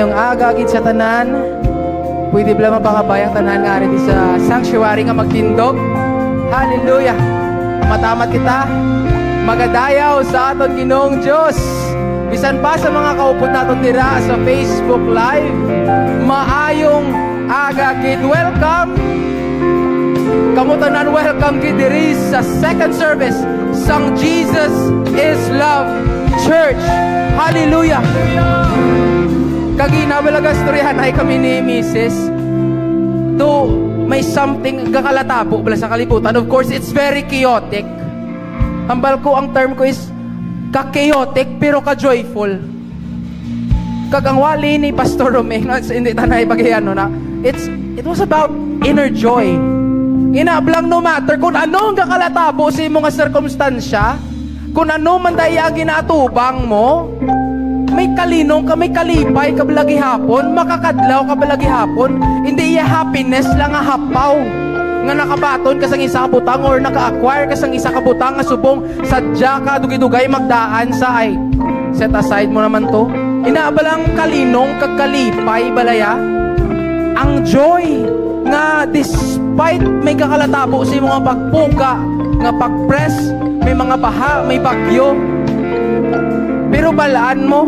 Mayong aga gid sa tanan. Pwede bala mapangabayang tanan nga rin sa sanctuary nga magtindog. Hallelujah. Matamat kita. Magadayaw sa aton Ginoong Dios. Bisan pa sa mga kaupod naton dira sa Facebook Live. Maayong aga gid. Welcome. Kamu tanan welcome gid diri sa second service sang Jesus is Love Church. Hallelujah. Kagina balaga storyahan ay kami ni Mrs. Do may something kakalatapo bala sa kalibutan. Of course, it's very chaotic. Hambal ko ang term ko is ka-chaotic pero ka-joyful. Kagang wali ni Pastor Romeo, hindi tanay bagayano na. It was about inner joy. Inablang no matter kung ano ang kakalatapo sa imong circumstansya, kung ano man daya ginatubang mo, may kalinong ka, may kalipay ka balagi hapon, makakadlaw ka balagi hapon, hindi iya happiness lang nga hapaw nga nakabaton kasang isa kabutang or naka-acquire kasang isa kabutang nga subong sadya ka dugay-dugay magdaan sa ay set aside mo naman to. Inaabalang kalinong kagkalipay balaya ang joy nga despite may kakalatabo sa mga pagpuga nga pagpress, may mga baha, may bagyo, pero balaan mo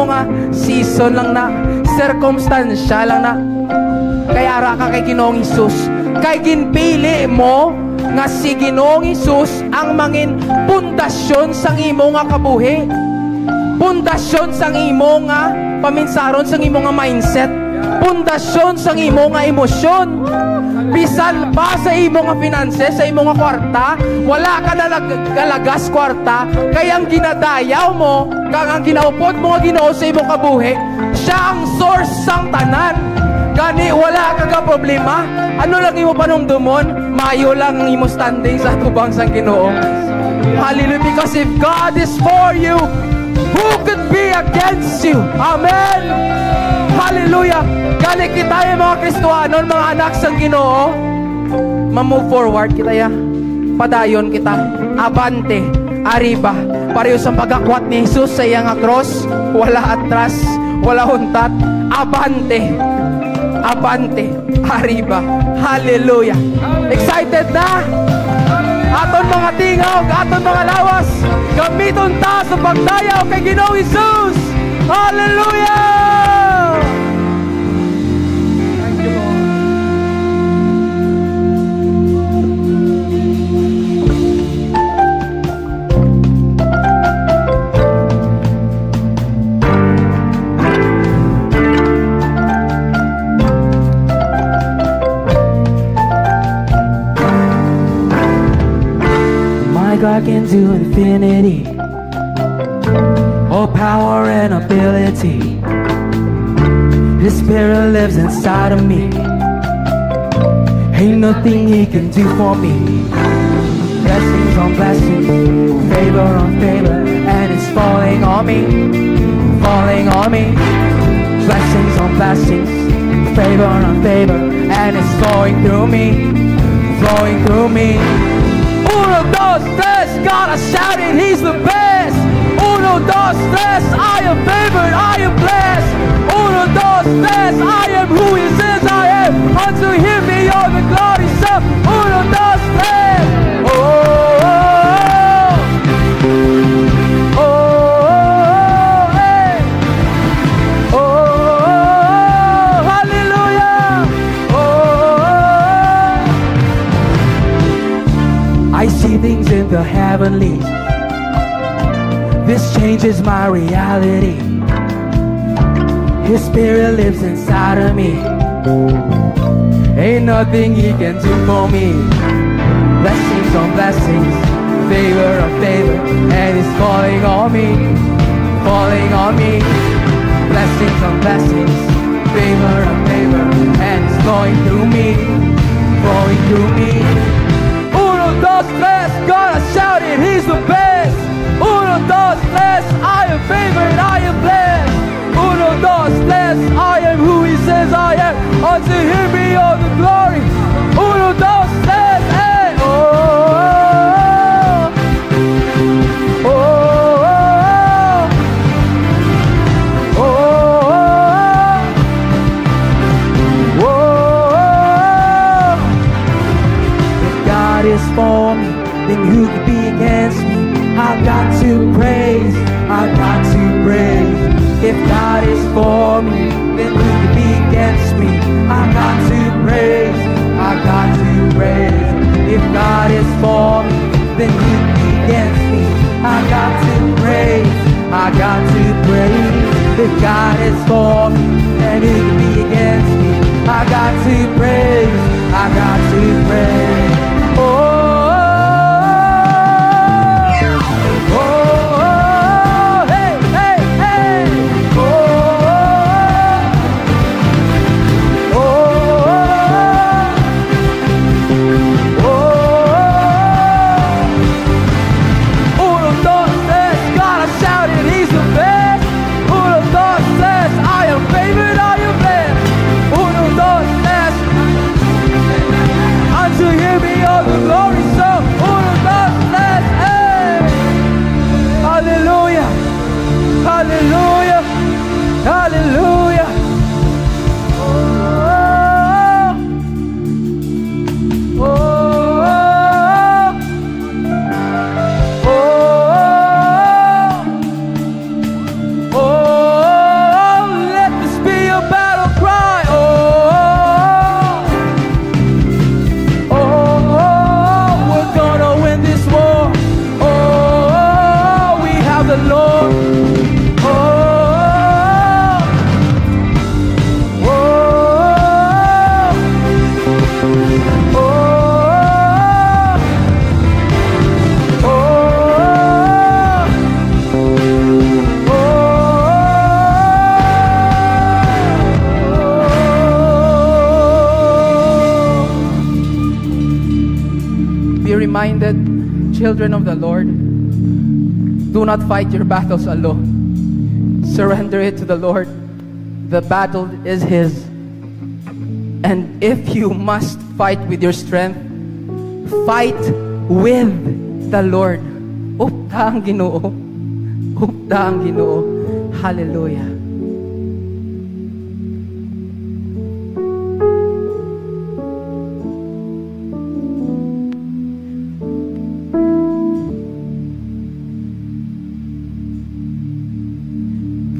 nga season lang na, circumstansya lang na. Kaya ara ka kay Ginoong Hesus, kay ginpili mo nga si Ginoong Hesus ang mangin pundasyon sang imo nga kabuhi, pundasyon sang imo nga paminsaron sang imo nga mindset, pundasyon sang imo nga emosyon. Bisan pa sa imo nga finances, sa imo nga kwarta, wala ka na galagas kwarta, kaya ang ginadayaw mo, kang ang ginaupod mo nga Ginoo sa imo kabuhi, siya ang source sang tanan. Gani wala ka problema. Ano lang imo panumdumon? Mayo lang ang imo standing sa tubang sang Ginoo. Hallelujah. Because if God is for you, who could be against you? Amen. Hallelujah. Gani kita yung mga Kristohanon, mga anak sang Ginoo, ma-move forward kita ya. Padayon kita. Abante, arriba. Pareho sa pagakwat ni Jesus sa iyang cross, wala atras, wala huntat. Abante. Abante, arriba. Hallelujah. Excited na? Aton mga tingog, aton mga lawas, gamiton ta sa pagdayaw kay Ginoong Hesus. Hallelujah! God can do infinity, all power and ability. His spirit lives inside of me. Ain't nothing he can do for me. Blessings on blessings, favor on favor, and it's falling on me, falling on me. Blessings on blessings, favor on favor, and it's flowing through me, flowing through me. Uno, dos, tres, gotta shout it, he's the best. Uno, dos, tres, I am favored, I am blessed. Uno, dos, tres, I am who he says I am. Unto him be all the glory, so uno, dos, tres. Oh, oh, oh, oh, hey. Oh, hallelujah. Oh, I see things in the heavenlies. This changes my reality. His spirit lives inside of me. Ain't nothing he can do for me. Blessings on blessings, favor on favor, and it's falling on me, falling on me. Blessings on blessings, favor on favor, and it's flowing through me, flowing through me. Uno, dos, tres, gotta shout it, he's the best. Uno, dos, tres, I am favored, I am blessed. Uno, dos, tres, I am who he says I am. Unto him be all the glory. Uno, dos, tres, hey. Oh, oh, oh, oh, oh. who could be against me? I've got to praise, I've got to praise. If God is for me, then who could be against me? I've got to praise, I've got to praise. If God is for me, then who could be against me? I've got to praise, I've got to praise. If God is for me, then who could be against me? I've got to praise, I've got to praise. Oh. Hallelujah, hallelujah. Oh, oh, oh, oh, let this be a battle cry. Oh, we're gonna win this war. Oh, we have the Lord. Reminded, children of the Lord, do not fight your battles alone. Surrender it to the Lord. The battle is His. And if you must fight with your strength, fight with the Lord. Upta ang Ginoo. Upta ang Ginoo. Hallelujah.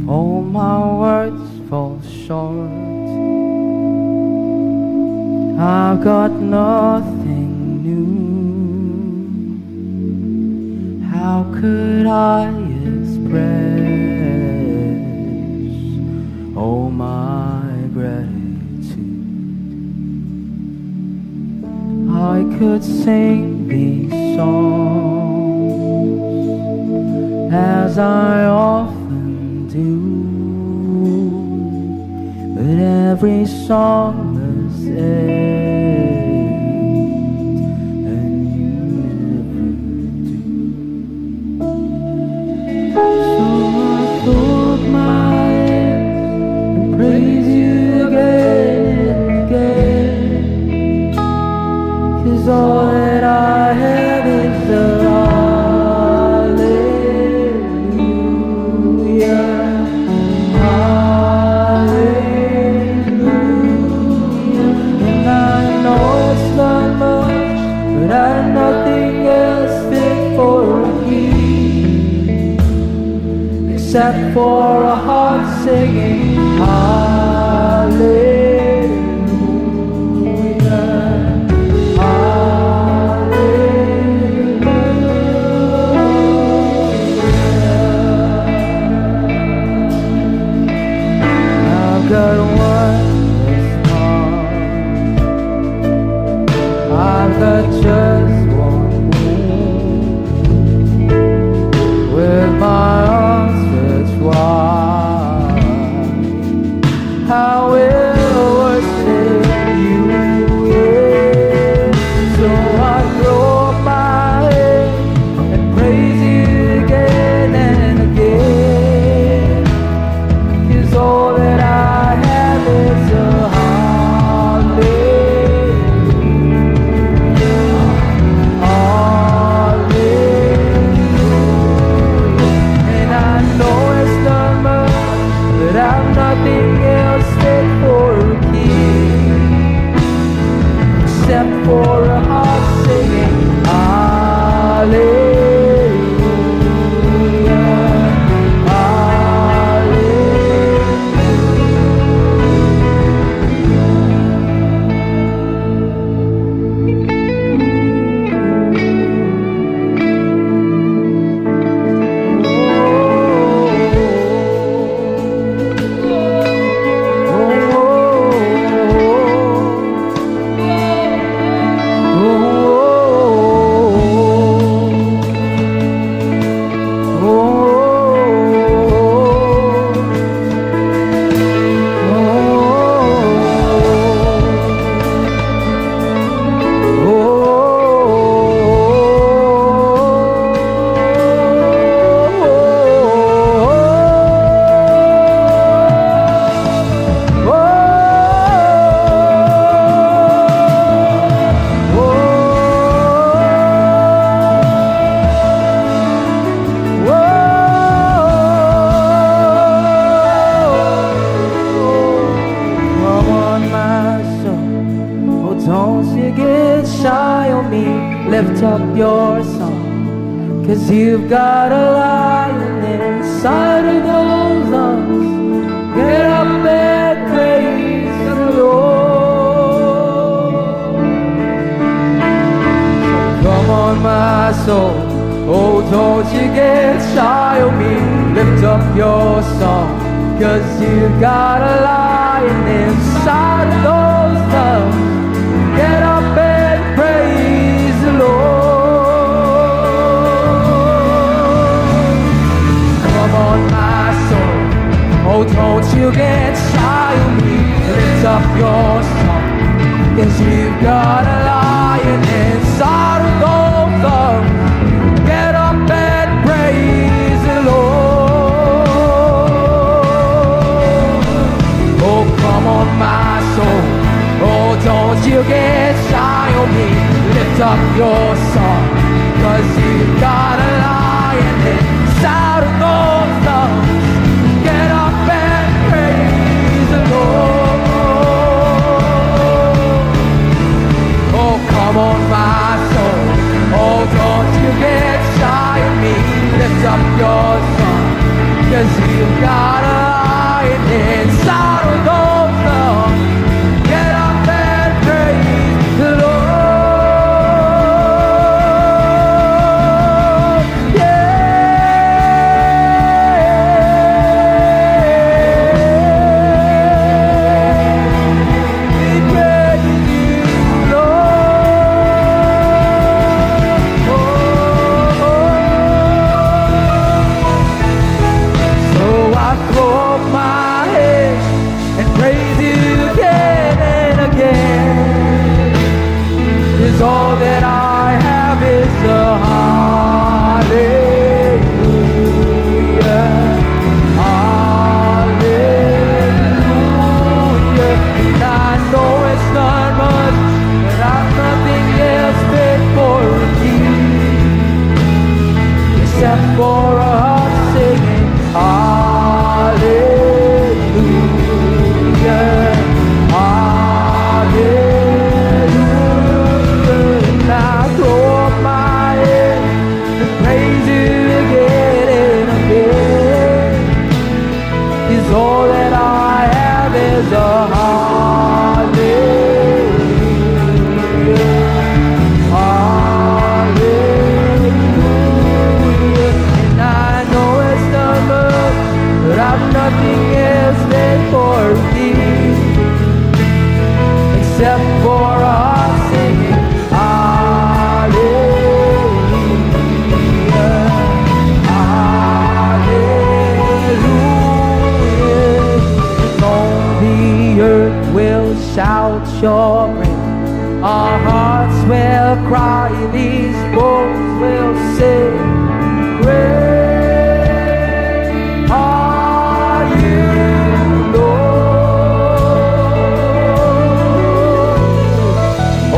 All my words fall short. I've got nothing new. How could I express all my gratitude? I could sing these songs as I often do, but every song must end, and you never do. So I put my hands and praise you again and again, 'cause all that I have is the except for a heart singing hallelujah, hallelujah. I've got one response, I've got just one move with my wide. How will your song. 'Cause you've got a lion inside of those lungs. Get up and praise the Lord. So come on, my soul, oh, don't you get shy of me. Lift up your song, 'cause you've got a lion inside of those lungs. Get up and praise the Lord. Come on, my soul, oh, don't you get shy of me. Lift up your song, 'cause you've got a lion inside of those lungs. Get up and praise the Lord. Oh, come on, my soul, oh, don't you get shy on me. Lift up your song, 'cause you've got a lion inside of those lungs. Get up and praise the Lord. Oh, come on, my soul, oh, don't you get shy of me. Lift up your song, 'cause you've got a lion inside of those lungs. Get up and praise the Lord. Yeah, we praise you, Lord. So I throw up my head and praise you again and again. 'Cause all that I have is a hallelujah, hallelujah. And I know it's not much, but I've nothing else fit for me except for a heart singing hallelujah, hallelujah. And I throw up my head and praise you again and again. 'Cause all that I have is a hallelujah, hallelujah. And I know it's not much, but I've nothing else fit for thee except for a heart singing hallelujah, hallelujah. And all the earth will shout your praise. Our hearts will cry, these bones will sing. Great are you, Lord.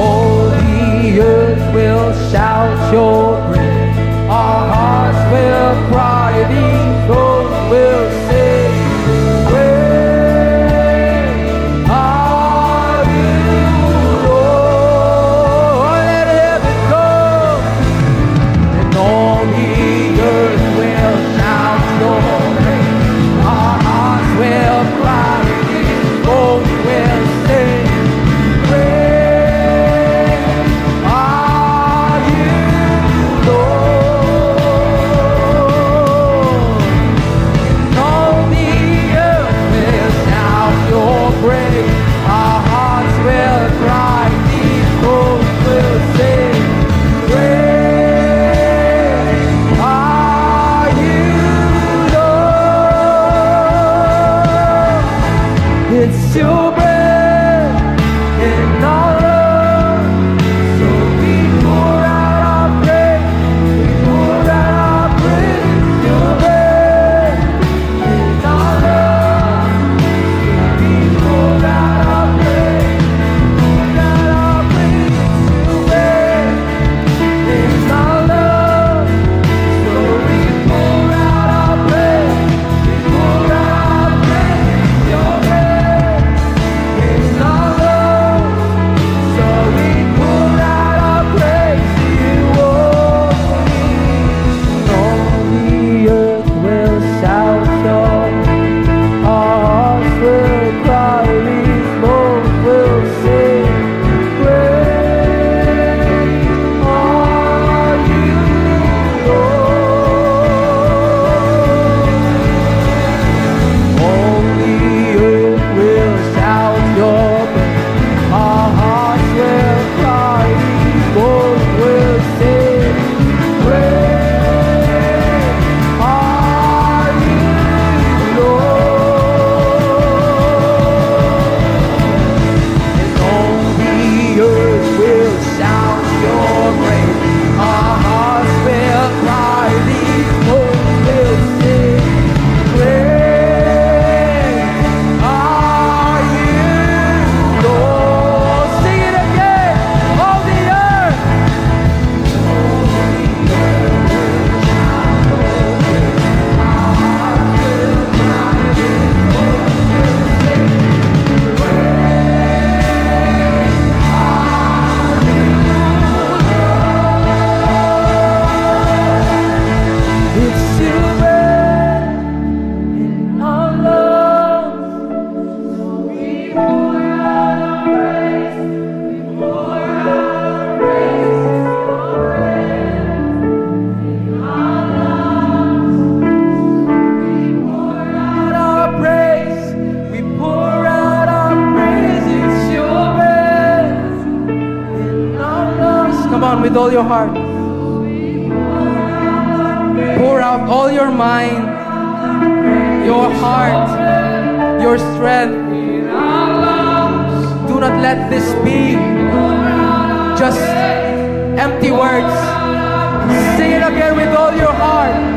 All the earth will shout your praise. Our hearts will cry, these bones will sing. Great are you, Lord. Let heaven come and all with all your heart. Pour out all your mind, your heart, your strength. Do not let this be just empty words. Sing it again with all your heart.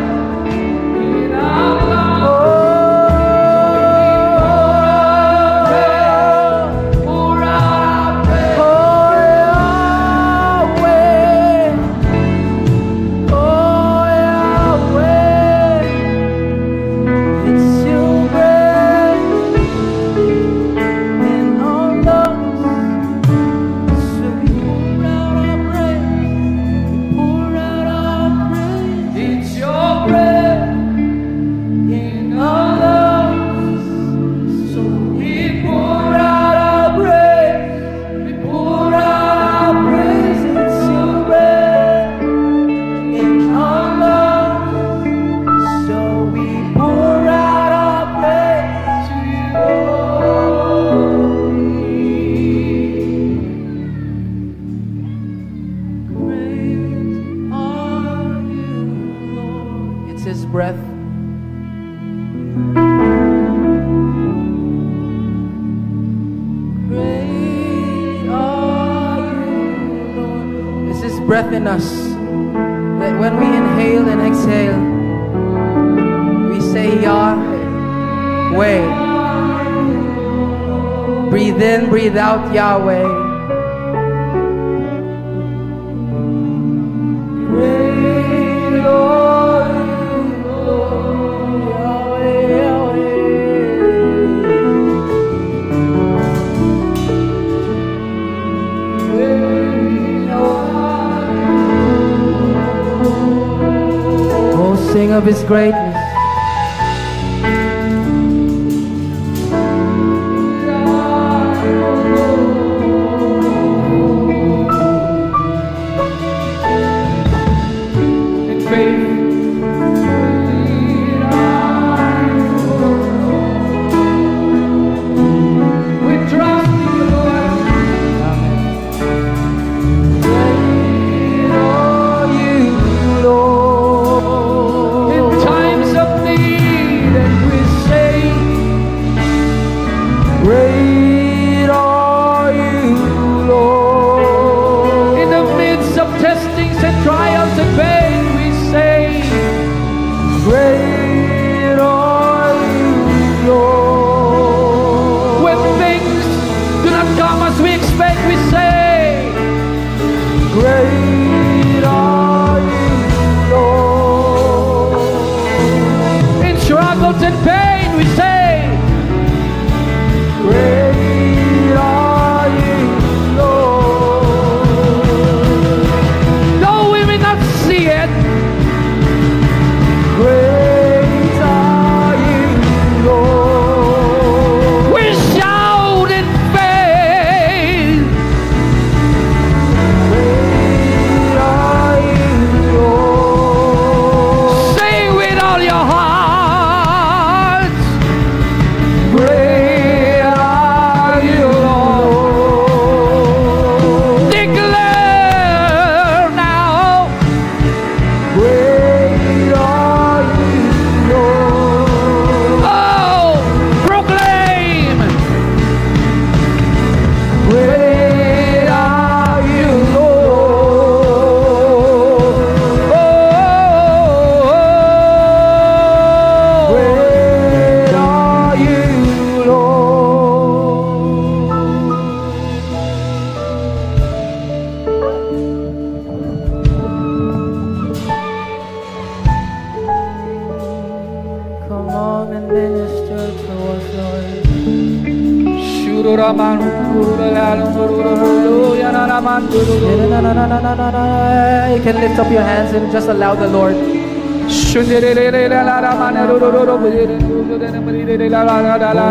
His breath. Great are you, Lord. It's His breath in us that when we inhale and exhale, we say Yahweh. Breathe in, breathe out, Yahweh. Sing of His greatness. In faith, we trust You, Lord. Amen. Great are You, Lord. In times of need, and we say, great are You, Lord. In the midst of testings and trials and pain, we say, great are You, Lord. When things do not come as we expect, we say, great are You, Lord. In struggles and pain, we say, great are You, Lord. Though we may not see it, great are You, Lord. We shout in faith, great are You, Lord. Sing with all your heart, great are You, Lord. Declare now, great are You, Lord. Oh, proclaim, great are You, Lord. Oh, great are You, Lord. Come on and minister to us, Lord. You can lift up your hands and just allow the Lord.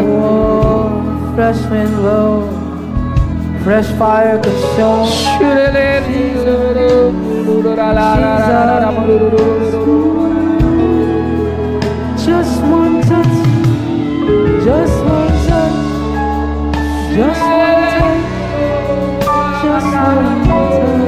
Oh, fresh wind blow, fresh fire consume. Just one touch, just one touch, just one touch, just one touch.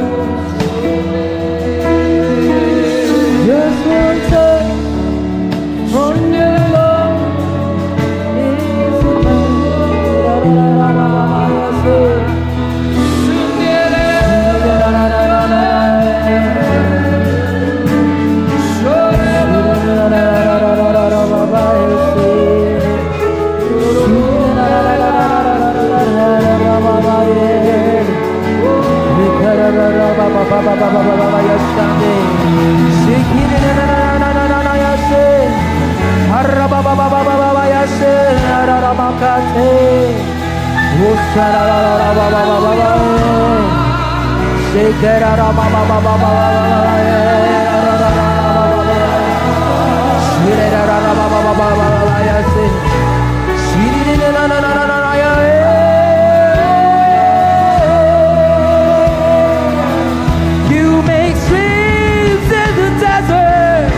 You make streams in the desert,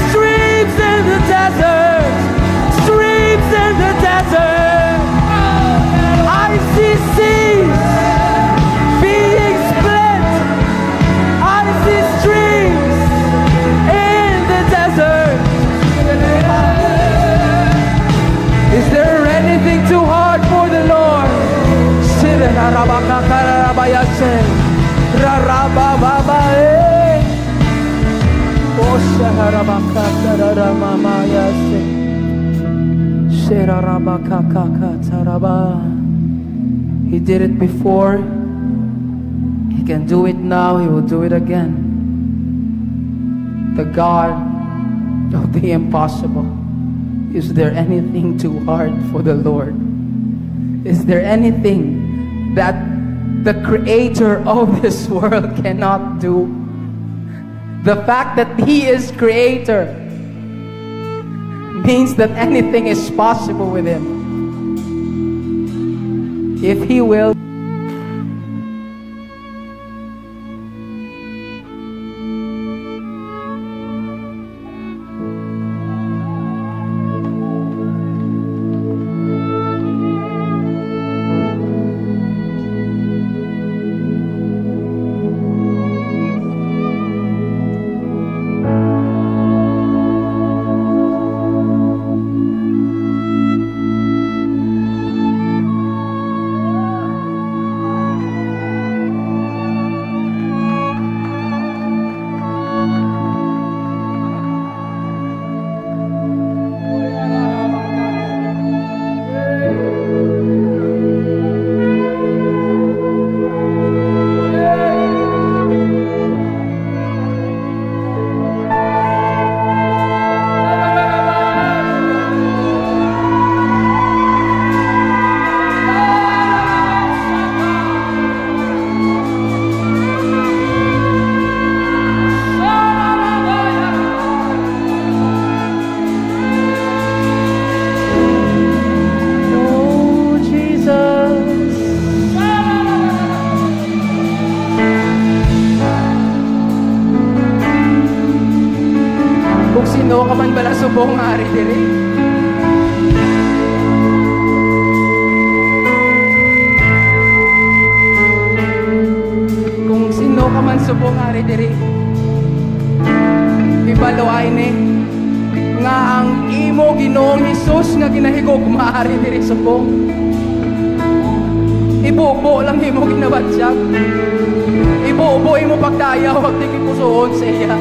streams in the desert, streams in the desert. I see seas being split. I see streams in the desert. Is there anything too hard for the Lord? He did it before. He can do it now. He will do it again. The God of the impossible. Is there anything too hard for the Lord? Is there anything that the creator of this world cannot do? The fact that He is creator means that anything is possible with Him. If He will. Sino ka man bala subong ari diri? Kung sino ka man subong ari diri, ibaloay ni nga ang imo Ginoong Hesus nga ginahigugma ari diri subong. Ibubo lang imo ginabatyag. Ibubo imo pagdayaw wag di pusoon sa iya.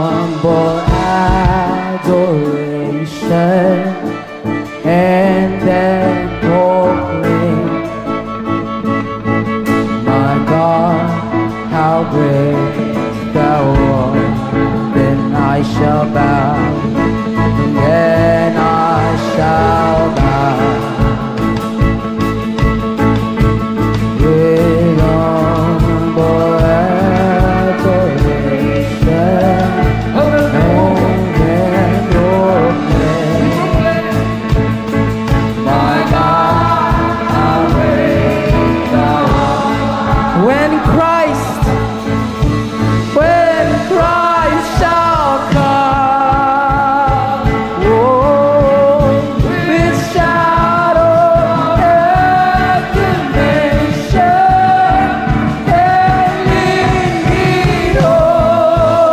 humble adoration, and then proclaim, my God, how great thou art. Then I shall bow, then I shall bow. With humble adoration, and then proclaim, my God, how great thou art. When Christ shall come, oh, with shout of acclamation, and lead me home,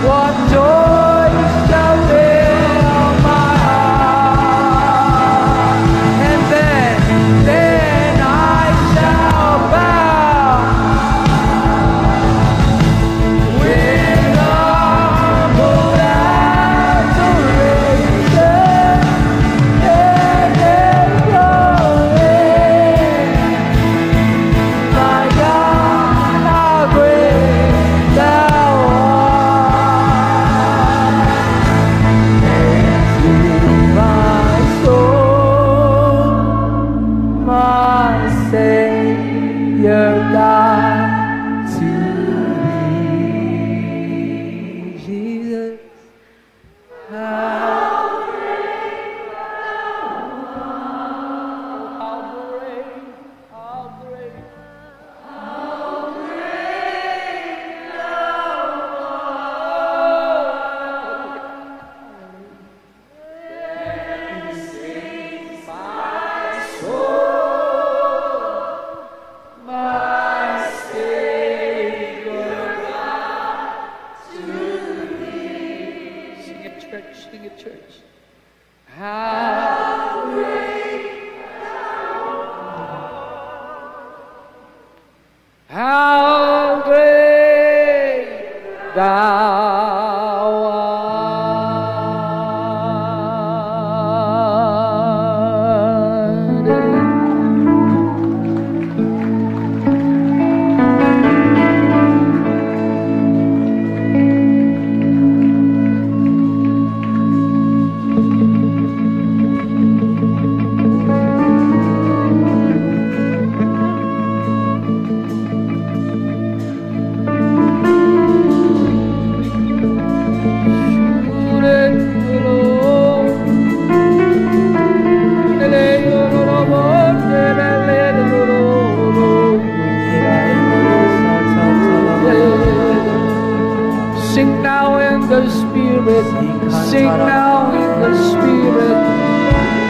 what joy shall fill my heart, and then I shall bow with humble adoration, and then proclaim, my God, how great thou art. My soul, my Savior God, to thee, Jesus. How great, how great. My Savior God, to thee. Sing it, church, sing it, church. How great how great thou art. Sing now in the Spirit. Sing now in the Spirit.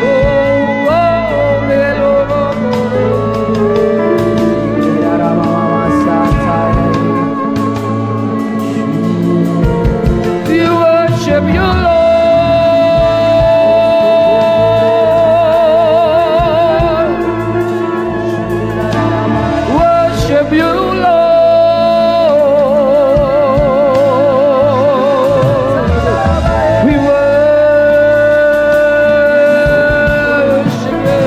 Oh, oh, we worship you, Lord. Worship you, Lord. We worship you.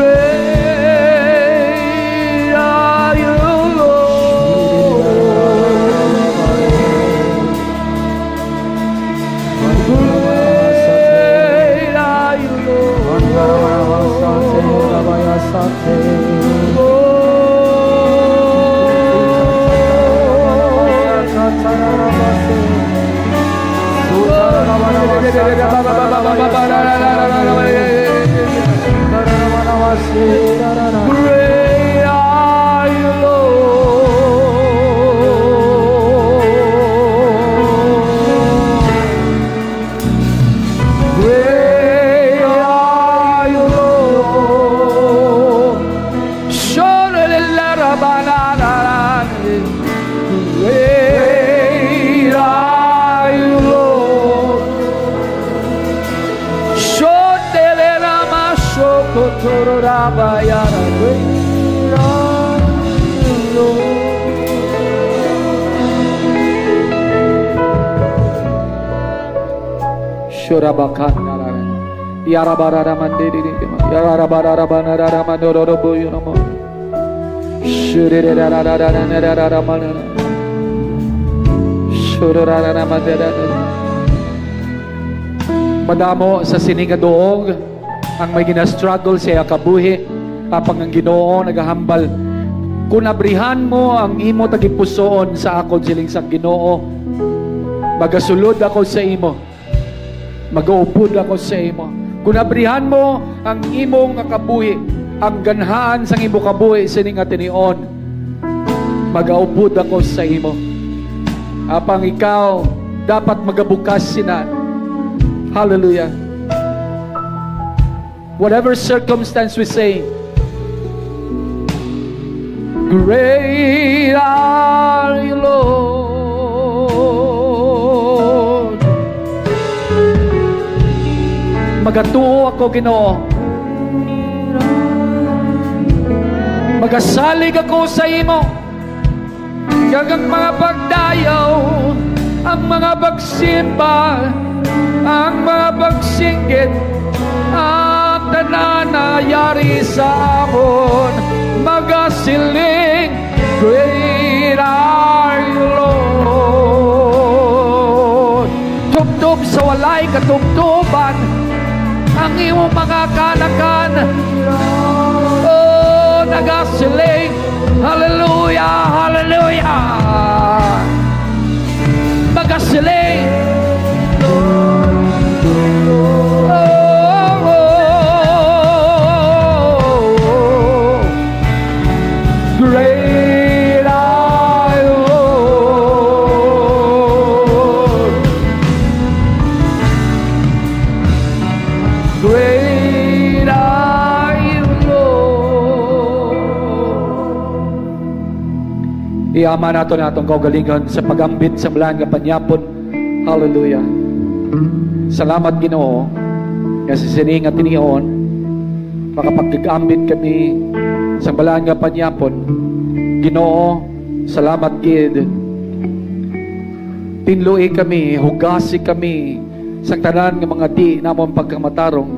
Great are you, Lord. Great are you, Great are you, Lord. Great are you, Lord. Great are you, Rabayara, great are you, Lord. Shurabakana, Yarabara Mandiri, Yarabara Banara Mandorobo, you know. Madamo sa siningadoog ang may gina-struggle siya kabuhi kapag ang Ginoo nagahambal. Kung abrihan mo ang imo tagipusoon sa akon siling sa Ginoo, magasulod ako sa imo, magaupod ako sa imo. Kung abrihan mo ang imong kabuhi, ang ganhaan sang imo kabuhi sining atinion, magaupod ako sa imo. Apang ikaw dapat magabukas sina. Hallelujah. Whatever circumstance we say, great are you, Lord. Magatuo ako, Ginoo. Magasalig ako sa imo. Gagang mga pagdayaw, ang mga pagsimba, ang mga pagsinggit, ang tananayari sa amon. Magasiling, great are you, Lord. Tubtub sa walay katubtuban, ang iyong mga kanakan, oh, nagasiling, hallelujah, hallelujah. Magasiling, great are you, Lord. Great are you, Lord. Iama nato natong kaugalingon sa pagambit sa balaan nga panyapon. Hallelujah. Salamat, Ginoo, kasi sining at tinion makapagkagambit kami sa balaan nga panyapon. Ginoo, salamat gid. Tinluy kami, hugasi kami sa tanan nga mga di namon pagkamatarong.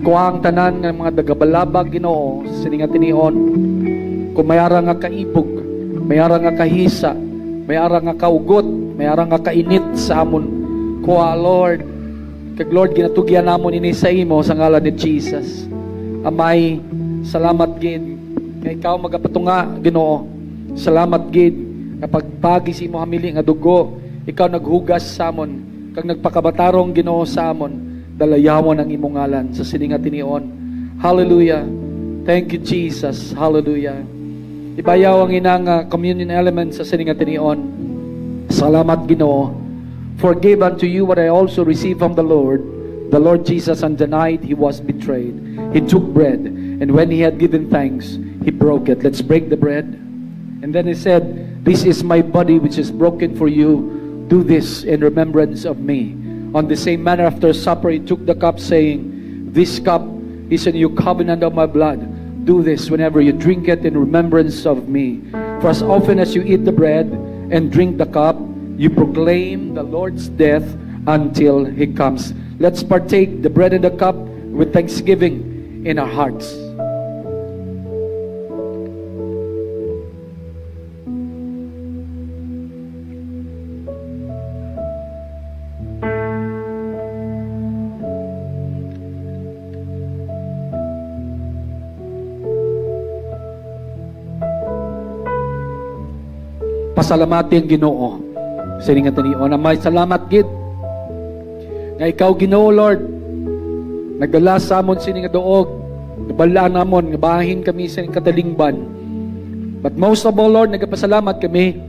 Kuang tanan nga mga dagabalabag, Ginoo, sining at tinion. Kung mayara nga kaibog, mayara nga kahisa, mayara nga kaugot, mayara nga kainit sa amon. Kuha, Lord, kag Lord, ginatugyan namon ini sa imo sa ngalan ni Jesus. Amay, salamat gid kay ikaw magapatunga, Ginoo. Salamat gid kapag pagi si imo hamili nga dugo, ikaw naghugas sa amon, kag nagpakabatarong, Ginoo, sa amon, dalayawon ang imong ngalan sa sining nga tinion. Hallelujah. Thank you, Jesus. Hallelujah. Ibayaw ang inang communion element sa sining nga tinion. Salamat, Ginoo. Forgive unto you what I also received from the Lord. The Lord Jesus, on the night he was betrayed, he took bread, and when he had given thanks, he broke it. Let's break the bread. And then he said, this is my body which is broken for you. Do this in remembrance of me. On the same manner after supper, he took the cup, saying, this cup is a new covenant of my blood. Do this whenever you drink it in remembrance of me. For as often as you eat the bread and drink the cup, you proclaim the Lord's death until he comes. Let's partake the bread and the cup with thanksgiving in our hearts. Pasalamati ang Ginoo. Sining nga tanion, may salamat gid nga ikaw, Ginoo, Lord, nagdala sa amon sining nga duog, nabalaan namon, nga bahin kami sa katalingban. But most of all, Lord, nagapasalamat kami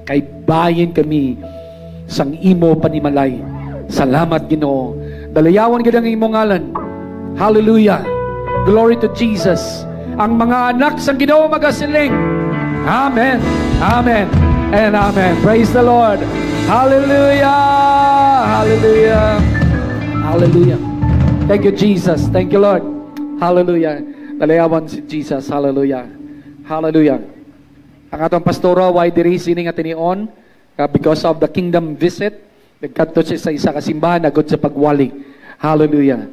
kay bahin kami sang imo panimalay. Salamat, Ginoo. Dalayawan gid ang imong ngalan. Hallelujah. Glory to Jesus. Ang mga anak sang Ginoo magasiling. Amen. Amen. And amen. Praise the Lord. Hallelujah. Hallelujah. Hallelujah. Thank you, Jesus. Thank you, Lord. Hallelujah. Dalayawan si Jesus. Hallelujah. Hallelujah. Ang atong pastora, why diri sini nga tinion? Because of the kingdom visit. Nagkadto siya sa isa ka simbahan, agod sa pagwali. Hallelujah.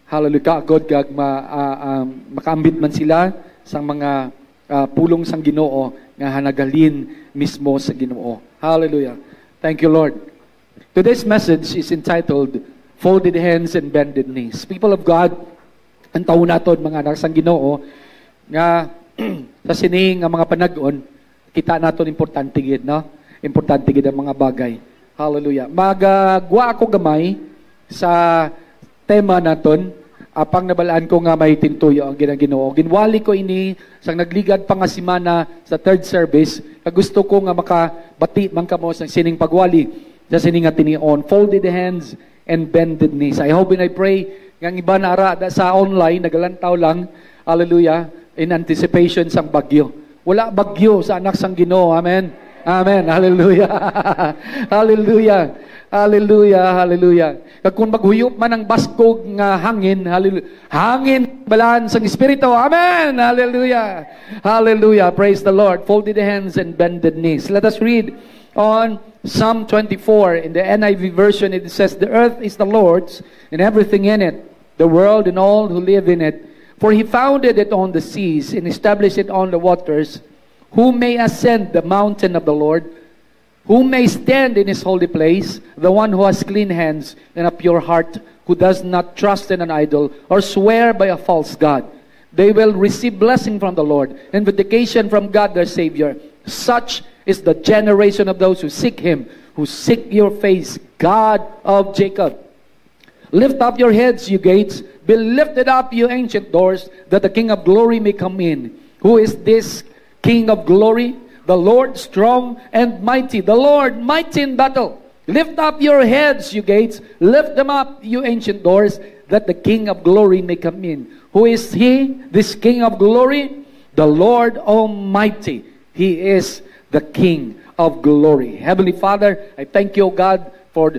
Hallelujah. Agod kag makaambit man sila sa mga pulong sang Ginoo nga hanagalin mismo sa Ginoo. Hallelujah. Thank you, Lord. Today's message is entitled Folded Hands and Bended Knees. People of God, ang taon naton mga anak sang Ginoo nga sa sining nga mga panag-on, kita naton importante gid, no? Importante gid ang mga bagay. Hallelujah. Magagwa ako gamay sa tema naton. Apang nabalaan ko nga may tintuyo ang Ginoo. Ginwali ko ini sang nagligad pa nga semana sa third service. Gusto ko nga makabati man kamo sa sining pagwali sa sining nga tinion. Folded hands and bended knees. I hope and I pray nga iba na ara sa online nagalantaw lang. Hallelujah. In anticipation sang bagyo. Wala bagyo sa anak sang Ginoo. Amen. Amen. Hallelujah. Hallelujah. Hallelujah. Hallelujah. Kag kung maghuyop man ang baskog nga hangin, hallelujah. Hangin balaan sang Espiritu. Amen. Hallelujah. Hallelujah. Praise the Lord. Folded hands and bended knees. Let us read on Psalm 24. In the NIV version, it says, "The earth is the Lord's and everything in it, the world and all who live in it. For he founded it on the seas and established it on the waters. Who may ascend the mountain of the Lord? Who may stand in his holy place? The one who has clean hands and a pure heart, who does not trust in an idol or swear by a false god. They will receive blessing from the Lord and vindication from God their Savior. Such is the generation of those who seek him, who seek your face, God of Jacob. Lift up your heads, you gates. Be lifted up, you ancient doors, that the King of glory may come in. Who is this King of glory? The Lord strong and mighty, the Lord mighty in battle. Lift up your heads, you gates. Lift them up, you ancient doors, that the King of glory may come in. Who is he, this King of glory? The Lord Almighty. He is the King of glory. Heavenly Father, I thank you, O God, for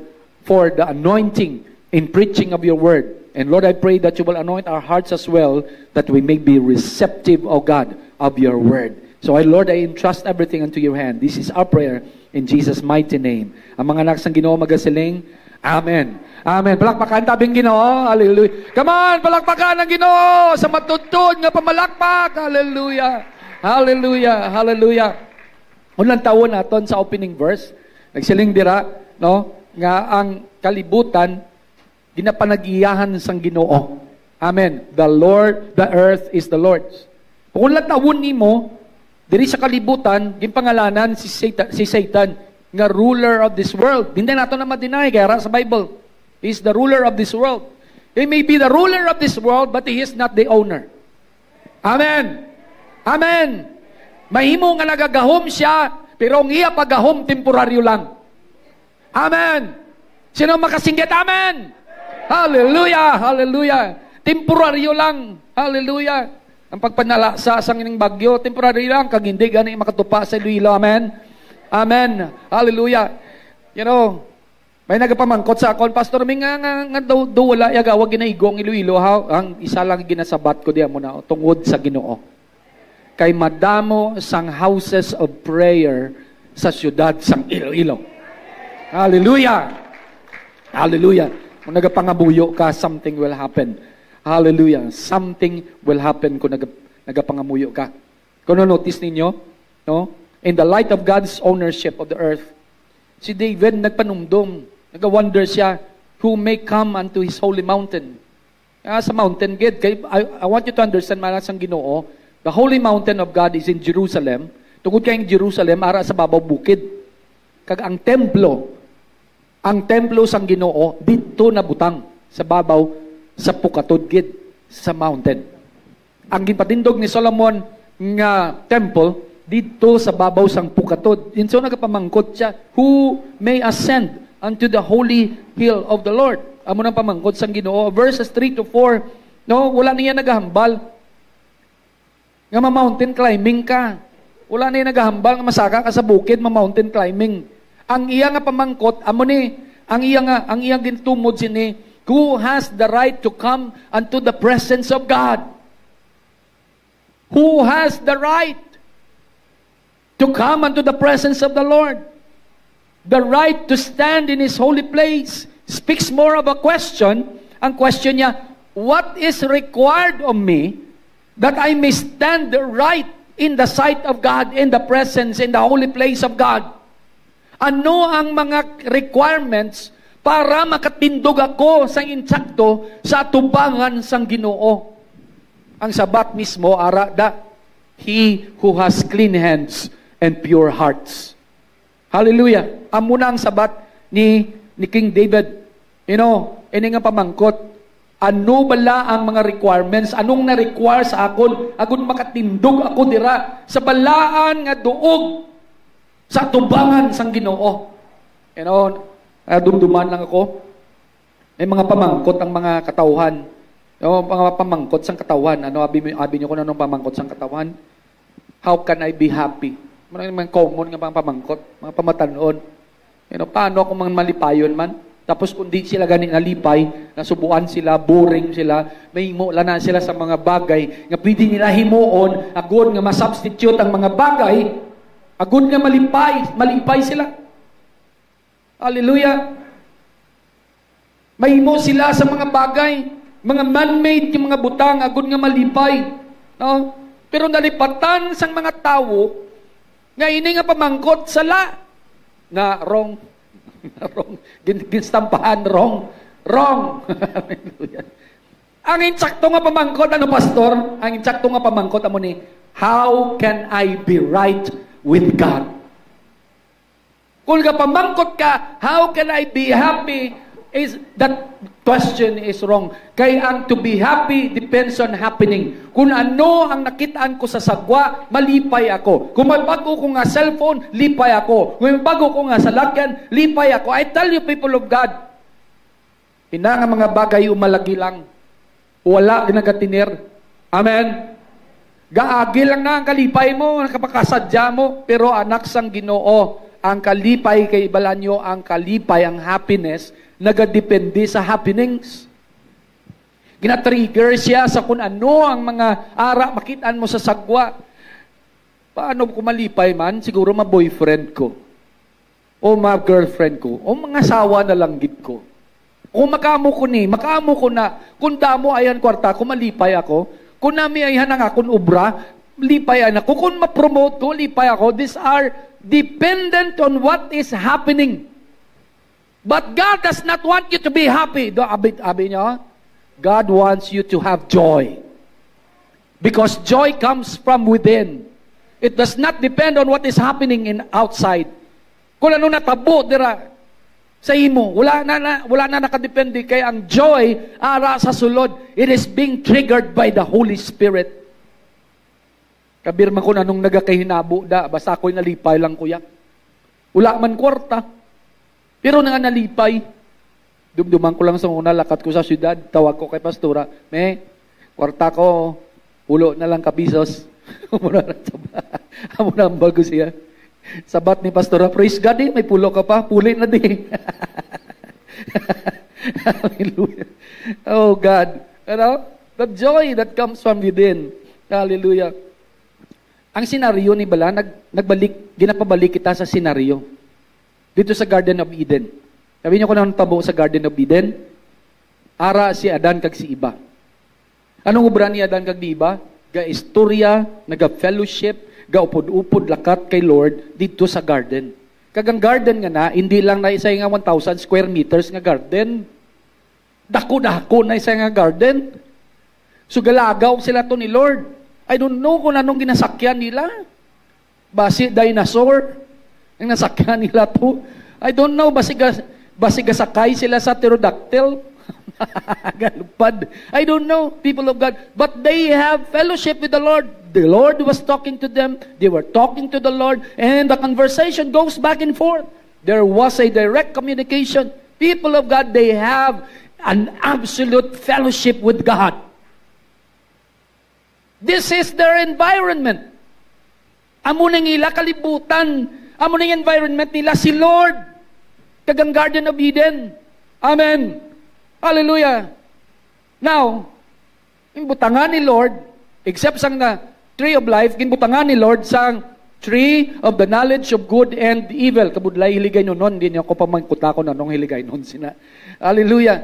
the anointing in preaching of your word. And Lord, I pray that you will anoint our hearts as well, that we may be receptive, O God, of your word. So, Lord, I entrust everything unto your hand. This is our prayer in Jesus' mighty name. Ang mga anak sang Ginoo magasiling, Amen. Amen. Palakpakan tabing Ginoo. Hallelujah. Come on, palakpakan ang Ginoo sa matutod nga pamalakpak. Hallelujah. Hallelujah. Hallelujah. Unang taon naton sa opening verse, nagsiling dira, no, nga ang kalibutan ginapanag-iyahan sang Ginoo. Amen. The earth is the Lord's. Kung unang taon nimo, diri sa kalibutan, gimpangalanan si Satan nga ruler of this world. Hindi nato na ma-deny kaya sa Bible. He is the ruler of this world. He may be the ruler of this world, but he is not the owner. Amen. Amen. Mahimo nga nagagahom siya, pero ang iya pagahom temporaryo lang. Amen. Sino makasinggit? Amen. Hallelujah. Hallelujah. Temporaryo lang. Hallelujah. Ang pagpanala sa ining bagyo, temporary lang, kag hindi gani makatupa sa Iloilo. Amen? Amen. Hallelujah. You know, may nagapamangkot sa akon, Pastor, may nga daw wala yaga, wag ginaigong Iloilo, ha? Ang isa lang ginasabat ko diya muna, tungod sa Ginoo. Kay madamo sang houses of prayer sa syudad sang Iloilo. Hallelujah. Hallelujah. Kung nagapangabuyo ka, something will happen. Hallelujah. Something will happen kung nagapangamuyo ka. Kung notice ninyo, no? In the light of God's ownership of the earth, si David nagpanumdum, nagawonder siya, who may come unto his holy mountain. Sa mountain gate, I want you to understand, malas ang Ginoo, the holy mountain of God is in Jerusalem. Tungod kayong Jerusalem, ara sa babaw bukid. Kag ang templo sang Ginoo, dito na butang sa babaw sa pukatod gid sa mountain. Ang ginpatindog ni Solomon nga temple dito sa babaw sang pukatod. So nagapamangkot siya, who may ascend unto the holy hill of the Lord. Amo nang pamangkot sang Ginoo. Verses 3 to 4, no, wala niya nagahambal nga ma-mountain climbing ka. Wala niya nagahambal nga masaka ka sa bukid, ma-mountain climbing. Ang iya nga pamangkot, amo ni, ang iya gintumod sini Who has the right to come unto the presence of God? Who has the right to come unto the presence of the Lord? The right to stand in His holy place speaks more of a question. Ang question niya, what is required of me that I may stand right in the sight of God, in the presence, in the holy place of God? Ano ang mga requirements para makatindog ako sa insakto sa tubangan sang Ginoo? Ang sabat mismo, ara da, he who has clean hands and pure hearts. Hallelujah. Amo na ang sabat ni King David. You know, ini nga pamangkot, ano bala ang mga requirements? Anong na-require sa akon? Agon makatindog ako dira sa balaan nga duog sa tubangan sang Ginoo. You know, dumduman lang ako. May mga pamangkot ang mga katauhan. Mga pamangkot sang katawan. Ano, abi niyo kung anong pamangkot sang katawan? How can I be happy? Mga common nga mga pamangkot, mga pamatanon. You know, paano kung mga malipayon man? Tapos kung di sila gani nalipay, nasubuan sila, boring sila, may himula na sila sa mga bagay nga pwede nila himuon, agud nga masubstitute ang mga bagay, agud nga malipay sila. Hallelujah. Mahimo sila sa mga bagay, mga man-made yung mga butang, agud nga malipay. No? Pero nalipatan sang mga tao, nga ini nga pamangkot sala, na wrong. Wrong. Ginstampahan, wrong. Hallelujah. Ang insakto nga pamangkot, ano pastor? Ang insakto nga pamangkot, amo ni, how can I be right with God? Kung pamangkot ka, how can I be happy? That question is wrong. Kaya ang to be happy depends on happening. Kung ano ang nakitaan ko sa sagwa, malipay ako. Kung may bago ko nga cellphone, lipay ako. Kung may bago ko nga salakyan, lipay ako. I tell you, people of God, ina nga mga bagay umalagi lang. Wala ginagatinir. Amen? Gaagi lang na ang kalipay mo, nakapakasadya mo, pero anak sang Ginoo, ang kalipay kay Balanyo, ang kalipay, ang happiness, nagadepende sa happenings. Gina-trigger siya sa kung ano ang mga ara makitaan mo sa sagwa. Paano ko malipay man? Siguro ma-boyfriend ko. O ma-girlfriend ko. O mga asawa na langgit ko. O makamo ko na. Kung damo ayan kwarta ko, malipay ako. Kung nami ayan ang akong ubra, lipay ako. Kung ma-promote ko, lipay ako. These are dependent on what is happening. But God does not want you to be happy. Abi niyo? God wants you to have joy. Because joy comes from within. It does not depend on what is happening in outside. Kung ano natabo dira sa imo, wala na nakadepende kay ang joy ara sa sulod. It is being triggered by the Holy Spirit. Kabirma ko anong nagakahinabo da, basta ako'y nalipay lang kuya. Wala man kwarta. Pero nga nalipay, dumduman ko lang sa una, lakat ko sa syudad, tawag ko kay pastora, kwarta ko, ulo na lang kapisos. Muna ang bago siya. Sabat ni pastora, praise God may pulo ka pa, puli na Hallelujah. Oh God. You know, the joy that comes from within. Hallelujah. Ang senaryo ni Bala, ginapabalik kita sa senaryo. Dito sa Garden of Eden. Sabi niyo kung anong tabo sa Garden of Eden? Ara si Adan kag si Iba. Anong obra ni Adan kag di Iba? Ga-istorya, naga-fellowship, ga-upod-upod lakat kay Lord dito sa garden. Kagang garden nga na, hindi lang na isa nga 1,000 square meters nga garden. Dako-dako na isa nga garden. So galagaw sila to ni Lord. I don't know kung anong ginasakyan nila. Basi dinosaur. Ang nasakyan nila to. I don't know, basiga sakay sila sa pterodactyl. Galupad. I don't know, people of God. But they have fellowship with the Lord. The Lord was talking to them. They were talking to the Lord. And the conversation goes back and forth. There was a direct communication. People of God, they have an absolute fellowship with God. This is their environment. Amo nang ila kalibutan. Amo nang environment nila si Lord. Kagang Garden of Eden. Amen. Hallelujah. Now, ginbutangan ni Lord, except sang na tree of life, ginbutangan ni Lord sang tree of the knowledge of good and evil. Kabudlay hiligay nun, hindi niya ako pamangkuta ko na nung hiligay nun sina. Hallelujah.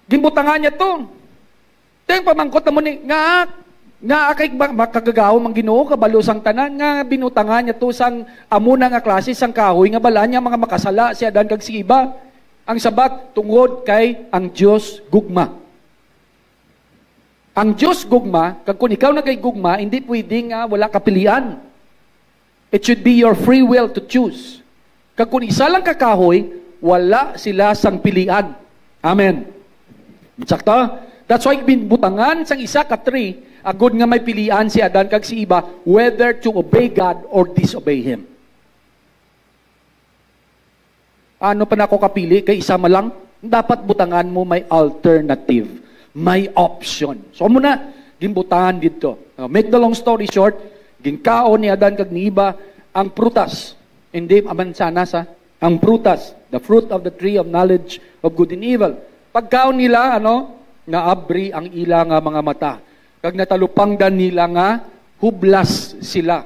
Ginbutangan niya to. Ito yung pamangkot na mo ni, nga akay makagagaw mang Ginoo kabalo sang tanan nga binutangan niya to sang amuna nga klase sang kahoy nga bala niya mga makasala si Adan kag si iba ang sabat tungod kay ang Dios gugma. Ang Dios gugma kag kun ikaw na kay gugma hindi pwede nga wala kapilian. It should be your free will to choose. Kag kun isa lang ka kahoy wala sila sang pilian. Amen. Sakto? That's why binbutangan sang isa ka tree, agud nga may pilian si Adan kag si Eva whether to obey God or disobey Him. Ano pa na ako kapili? Kay isa lang? Dapat butangan mo may alternative, may option. So muna, ginbutangan dito. Make the long story short, ginkaon ni Adan kag ni Eva ang prutas. Hindi, aman sana sa ang prutas, the fruit of the tree of knowledge of good and evil. Pagkaon nila, nga abri ang ila nga mga mata. Kag natalupangdan nila nga hublas sila.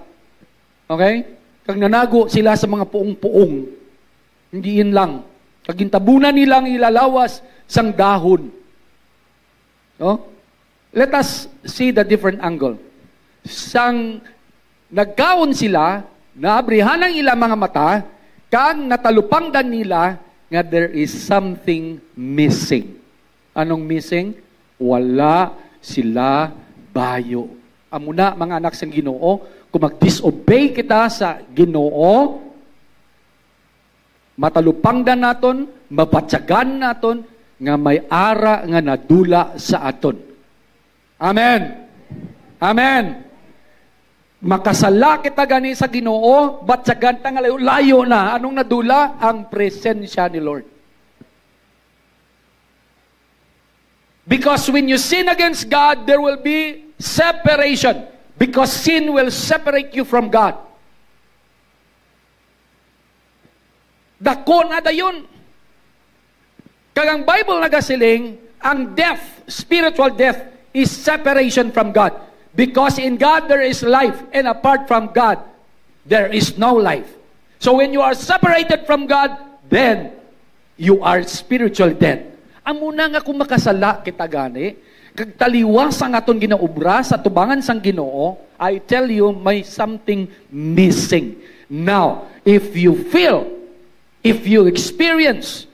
Okay? Kag nanago sila sa mga puong-puong. Hindi yun lang. Kag gintabunan nilang ilalawas sang dahon. No? Let us see the different angle. Sang nagkaon sila, naabrihan ang ilang mga mata, kag natalupangdan nila nga there is something missing. Anong missing? Wala sila bayo. Amuna, mga anak sang Ginoo, kung mag-disobey kita sa Ginoo, matalupangdan naton, mapatsagan naton, nga may ara nga nadula sa aton. Amen. Amen. Makasala kita gani sa Ginoo, batsagan ta nga layo na. Anong nadula? Ang presensya ni Lord. Because when you sin against God, there will be separation. Because sin will separate you from God. Dako na dayon. Kagang Bible nagasiling, ang death, spiritual death, is separation from God. Because in God there is life, and apart from God, there is no life. So when you are separated from God, then you are spiritual dead. Amuna nga kung makasala kita gani, kag taliwas ang aton ginaubra sa tubangan sang Ginoo, I tell you, may something missing. Now, if you experience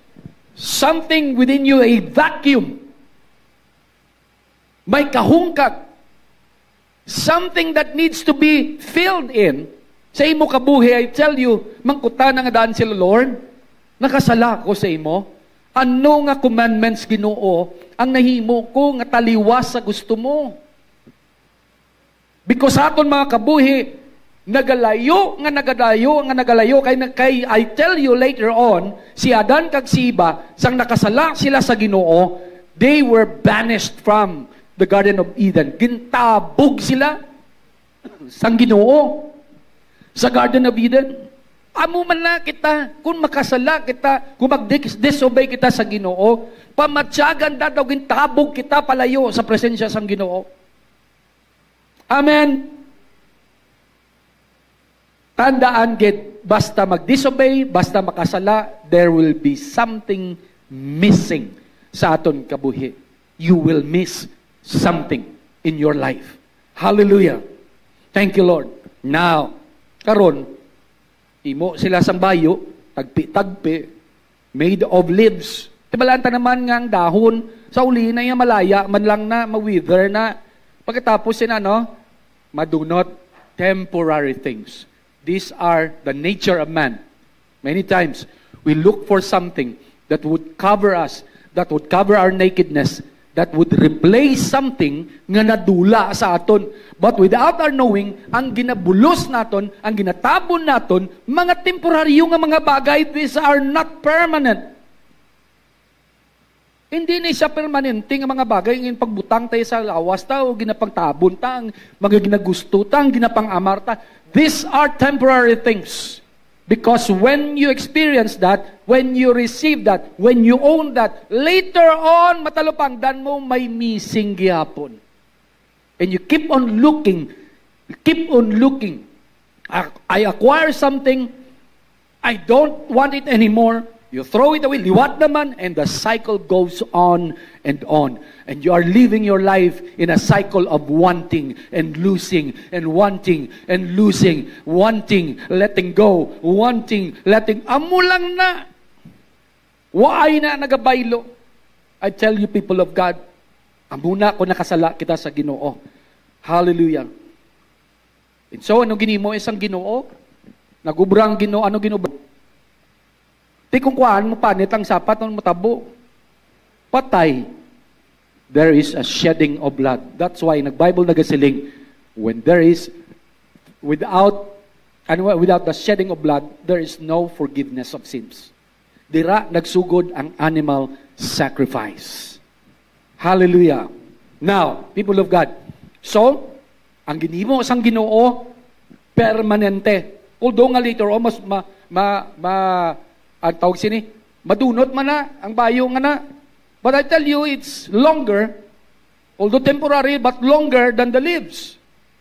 something within you, a vacuum, may kahungkag, something that needs to be filled in, sa imo kabuhi, I tell you, mangkuta nga daan sila, Lord, nakasala ko sa imo. Ano nga commandments Ginoo ang nahimo ko nga taliwas sa gusto mo? Because aton mga kabuhi, nagalayo, kay I tell you later on, si Adan kag si Eva, sang nakasala sila sa Ginoo, they were banished from the Garden of Eden. Gintabog sila sang Ginoo sa Garden of Eden. Amo man na kita, kung makasala kita, kung mag-disobey kita sa Ginoo, pamatyagan daw gintabog kita palayo sa presensya sang Ginoo. Amen. Tandaan gid, basta mag-disobey, basta makasala, there will be something missing sa aton kabuhi. You will miss something in your life. Hallelujah. Thank you, Lord. Now, karon, imo sila sang bayo, tagpi-tagpi, made of leaves. Tibalanta naman nga ang dahon, sa uli na yung malaya, man lang na, ma-wither na. Pagkatapos sila, madunot, temporary things. These are the nature of man. Many times, we look for something that would cover us, that would cover our nakedness, that would replace something nga nadula sa aton. But without our knowing, ang ginabulos naton, ang ginatabon naton, mga temporaryo nga mga bagay, these are not permanent. Hindi na siya permanente nga mga bagay, ngayon pagbutang tayo sa lawas ta, o ginapangtabon ta, ang mga ginagusto ta, ang ginapang-amar ta. These are temporary things. Because when you experience that, when you receive that, when you own that, later on, matalupangdan mo, may missing gihapon. And you keep on looking. I acquire something, I don't want it anymore. You throw it away, liwat naman, and the cycle goes on and on. And you are living your life in a cycle of wanting and losing and wanting and losing, wanting, letting go, wanting, letting, amo lang na. Waay na nagabaylo. I tell you, people of God, amo na ako nakasala kita sa Ginoo. Hallelujah. And so, ano ginimo isang Ginoo? Nagubrang Ginoo, ano ginoo? Di kung kuhaan mo panit ang sapat, ano mo tabo? Patay. There is a shedding of blood. That's why nag-Bible nagasiling, when there is, without the shedding of blood, there is no forgiveness of sins. Dira nagsugod ang animal sacrifice. Hallelujah. Now, people of God, so, ang ginimo sang Ginoo, permanente. Although nga later on, ang tawag sini, madunot man na, ang bayo nga na. But I tell you, it's longer, although temporary, but longer than the leaves.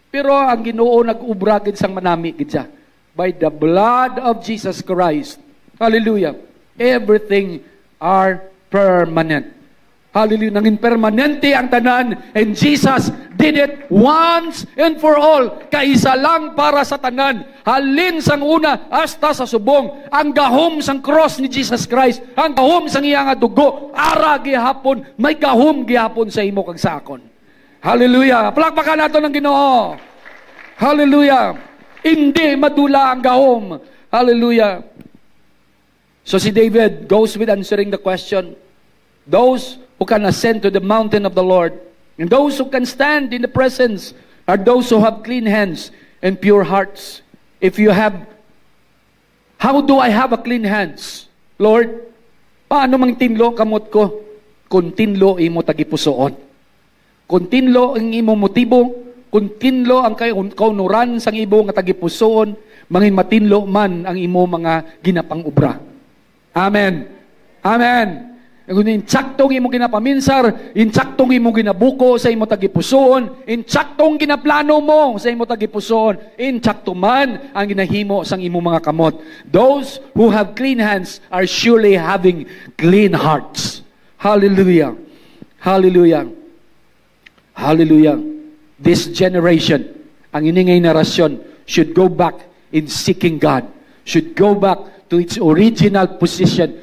Pero ang Ginoo nag-ubra gid sang manami gid siya. By the blood of Jesus Christ. Hallelujah. Everything are permanent. Hallelujah. Nangin permanente ang tanan, and Jesus did it once and for all. Kaisa lang para sa tanan. Halin sang una hasta sa subong. Ang gahom sang cross ni Jesus Christ, ang gahom sang iyang dugo, ara gihapon, may gahom gihapon sa imo kag sa akon. Hallelujah. Palakpakan nato ng Ginoo. Hallelujah. Hindi madula ang gahom. Hallelujah. So si David goes with answering the question, those who can ascend to the mountain of the Lord, and those who can stand in the presence are those who have clean hands and pure hearts. If you have, how do I have a clean hands? Lord, paano mang tinlo kamot ko? Kung tinlo imo tagipusoon. Kung tinlo ang imo motibo, kung tinlo ang kaunuran sang imo nga tagipusoon, mangin matinlo man ang imo mga ginapang ubra. Amen. Amen. Kung insaktong imo ginapaminsar, insaktong imo ginabuko sa imo tagipusoon, insaktong ginaplano mo sa imo tagipusoon, insakto man ang ginahimo sang imo mga kamot. Those who have clean hands are surely having clean hearts. Hallelujah. Hallelujah. Hallelujah. This generation, ang iningay narasyon, should go back in seeking God, should go back to its original position,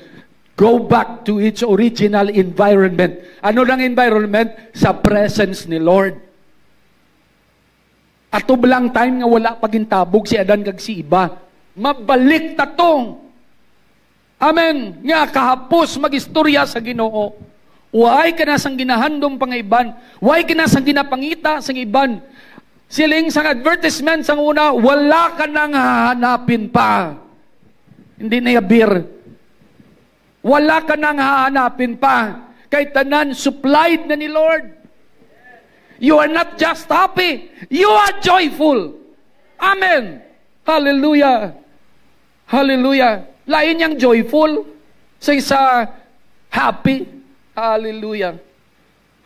go back to its original environment. Ano lang environment? Sa presence ni Lord. Ato lang time nga wala pagintabog si Adan kag si iba. Mabalik tatong. Amen. Nga kahapos magistorya sa Ginoo. Way ka na sang ginahandom pangaiban. Way ka na sang ginapangita sang iban. Siling sang advertisement sang una, wala ka nang hahanapin pa. Hindi na yabir. Wala ka nang hahanapin pa. Kay tanan, supplied na ni Lord. You are not just happy. You are joyful. Amen. Hallelujah. Hallelujah. Lain niyang joyful sa isa happy. Hallelujah.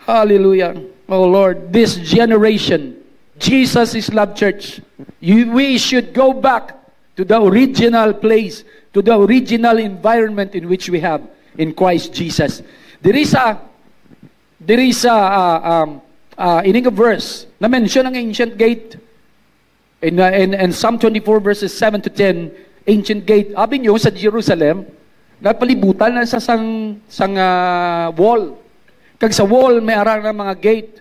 Hallelujah. Oh Lord, this generation, Jesus is Love Church. We should go back to the original place, to the original environment in which we have in Christ Jesus. There is a ining a verse na mention ang ancient gate in Psalm 24 verses 7 to 10. Ancient gate. Abi nyo sa Jerusalem, napalibutan na sa wall. Kag sa wall may arang ng mga gate.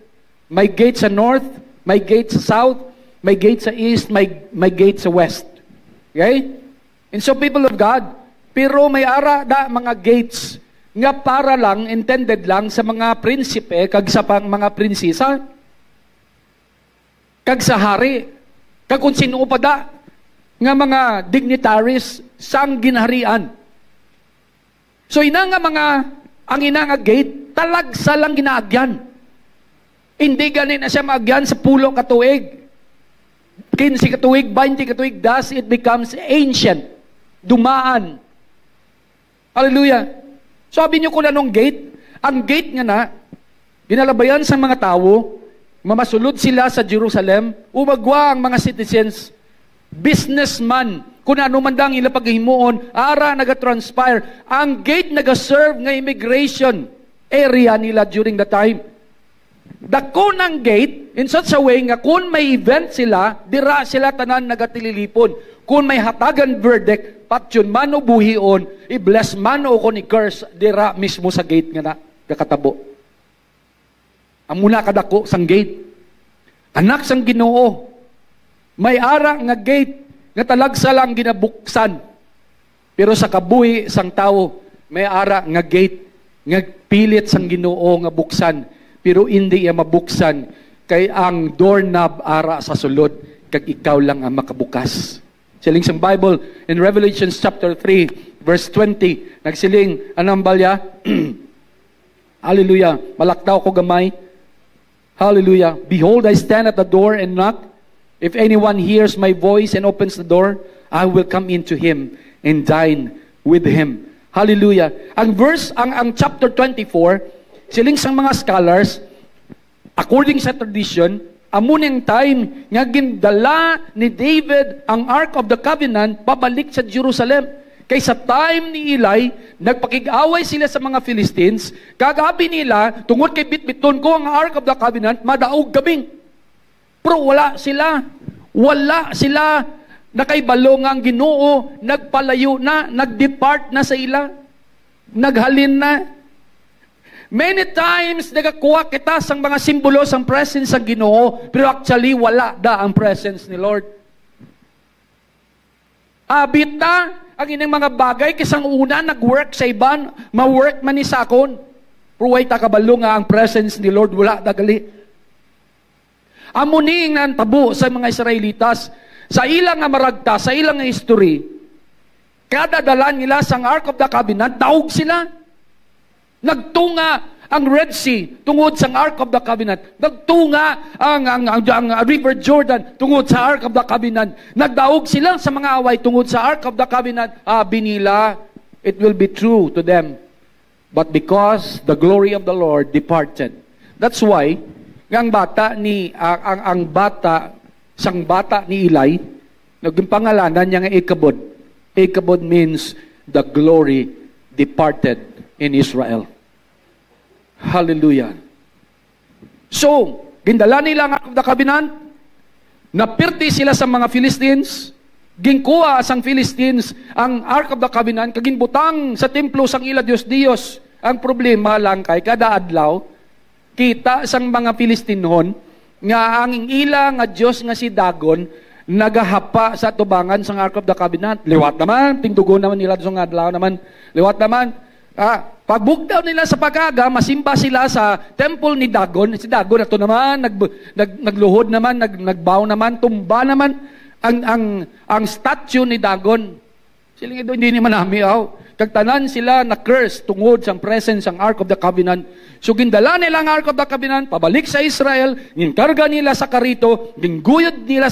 May gate sa north, may gate sa south, may gate sa east, may gate sa west. Okay? And so people of God, pero may ara da mga gates nga para lang, intended lang sa mga prinsipe, kag sa mga prinsesa, kag sa hari, kag kung sino pa da, nga mga dignitaries sang ginharian. So ina nga ang ina nga gate, talagsa lang ginaagyan. Hindi ganin na siya maagyan sa pulo katuig. 15 katuig, 20 katuig, thus it becomes ancient. dumaan. Hallelujah. Sabi niyo kung anong gate? Ang gate nga na, ginalabayan sa mga tao, mamasulod sila sa Jerusalem, umagwa ang mga citizens, businessman, kung ano man dang ila paghimuon, ara naga-transpire. Ang gate naga-serve nga immigration area nila during the time. Dako ng gate, in such a way nga kung may event sila, dira sila tanan nagatililipon. Kung may hatagan verdict, patyon man o buhion, i-bless man o kung i-curse, dira mismo sa gate nga na, kakatabo. Amuna kadako sang gate. Anak sang Ginoo, may ara nga gate, nga talagsa lang ginabuksan. Pero sa kabuhi sang tao, may ara nga gate, nga pilit sang Ginoo nga buksan. Pero hindi iya mabuksan, kay ang doorknob ara sa sulod, kag ikaw lang ang makabukas. Siling sa Bible, in Revelation chapter 3, verse 20, nagsiling, anong balya? Hallelujah. Malaktaw ko gamay. Hallelujah. Behold, I stand at the door and knock. If anyone hears my voice and opens the door, I will come into him and dine with him. Hallelujah. Ang verse, ang chapter 24, siling sang mga scholars, according sa tradition, amuneng time nga gindala ni David ang Ark of the Covenant pabalik sa Jerusalem. Kay sa time ni Eli, nagpakig-away sila sa mga Philistines, kagabi nila, tungod kay bitbiton ko ang Ark of the Covenant, madaog gabing. Pero wala sila nakaibalo nga ang Ginoo, nagpalayo na, nagdepart na sa ila, naghalin na. Many times, nagakuha kita sa mga simbolo sa presence ng Ginoo, pero actually, wala da ang presence ni Lord. Abit na ang inyong mga bagay, kisang una, nag-work sa iban, ma-work man ni sakon. Pero way takabalo nga ang presence ni Lord, wala dagali. Amuning ang tabo sa mga Israelitas, sa ilang nga maragta, sa ilang nga history, kada dalan nila sa Ark of the Covenant, daog sila. Nagtunga ang Red Sea tungod sa Ark of the Covenant. Nagtunga ang River Jordan tungod sa Ark of the Covenant. Nagdaog sila sa mga away tungod sa Ark of the Covenant. Binila, it will be true to them. But because the glory of the Lord departed. That's why, ang bata ni Eli, naging pangalanan niya nga Ichabod. Ichabod means the glory departed in Israel. Hallelujah. So, gindala nila ang Ark of the Covenant, napirti sila sa mga Philistines, ginkuha sang Philistines ang Ark of the Covenant, kaginbutang sa templo sang ila Diyos. Ang problema lang kay kada adlaw, kita sang mga Philistinon, nga ang ila nga Diyos nga si Dagon, nagahapa sa tubangan sang Ark of the Covenant. Liwat naman, tingdugon naman nila sa adlaw naman. Liwat naman, pagbugdaw nila sa pagaga, masimba sila sa temple ni Dagon. Si Dagon, ito naman, nagluhod naman, nagbaw naman, tumba naman ang statue ni Dagon. Sila nga hindi naman namin, kagtanan sila na curse tungod sa presence ng Ark of the Covenant. So gindala nila ang Ark of the Covenant, pabalik sa Israel, ginkarga nila sa karito, ginpaguyod nila,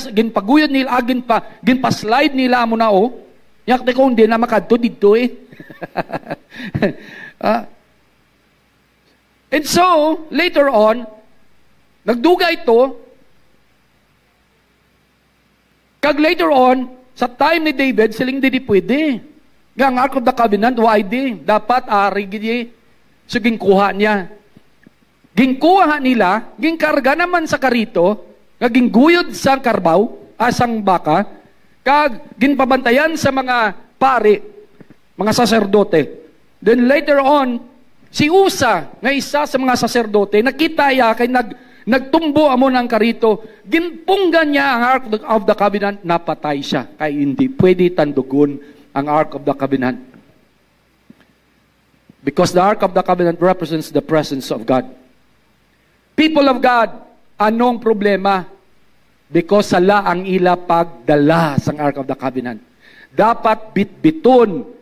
ginpaslide nila muna yakte ko hindi na makadto dito And so, later on, nagduga ito, kag later on, sa time ni David, siling di pwede. Nga ang Ark of the Covenant, why di? Dapat gidi. So, ginkuha niya. Ginkuha nila, ginkarga naman sa karito, gingguyod sa karbaw, asang baka, kag ginpabantayan sa mga pari, mga saserdote. Then later on, si Usa, nga isa sa mga saserdote, nakita ya kay nagtumbo amo ng karito, ginpunggan niya ang Ark of the Covenant, napatay siya. Kay hindi pwede tandugon ang Ark of the Covenant. Because the Ark of the Covenant represents the presence of God. People of God, anong problema? Because sala ang ila pagdala sang Ark of the Covenant. Dapat bitbiton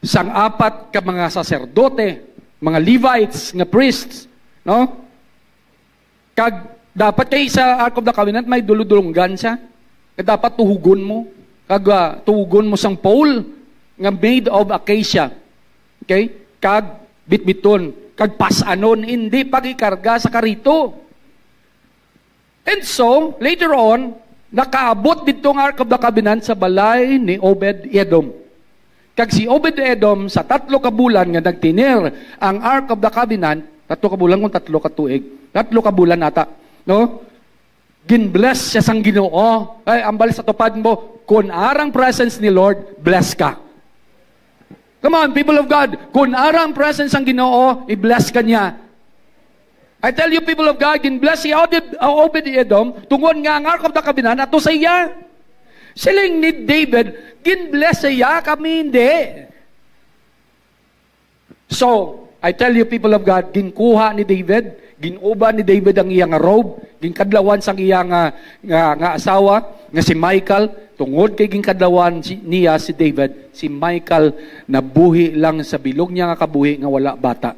sang apat ka mga saserdote, mga Levites, nga priests, no? Kag dapat kay sa Ark of the Covenant may duludulunggan siya. Kag dapat tuhugon mo. kag tugon mo sang pole nga made of acacia. Okay? Kag bitbiton, kag pasanon, hindi pagikarga sa karito. And so, later on, nakaabot dito ang Ark of the Covenant sa balay ni Obed-Edom. Kag si Obed-Edom sa 3 ka bulan nga nagtinir ang Ark of the Covenant, 3 ka bulan kung 3 ka tuig, 3 ka bulan ata, no? Ginbless siya sang Ginoo. Ay, ambal sa tupad mo, kung arang presence ni Lord, bless ka. Come on, people of God, kung arang presence ang Ginoo, i-bless ka niya. I tell you, people of God, ginbless si Obed-Edom, tungod nga ang Ark of the Covenant, ato sa iya. Siling ni David, ginbless siya, kami hindi. So, I tell you, people of God, ginkuha ni David, ginuba ni David ang iyang robe, ginkadlawan sang iyang nga asawa, nga si Michal, tungod kay ginkadlawan niya si David, si Michal nabuhi lang sa bilog niya nga kabuhi nga wala bata.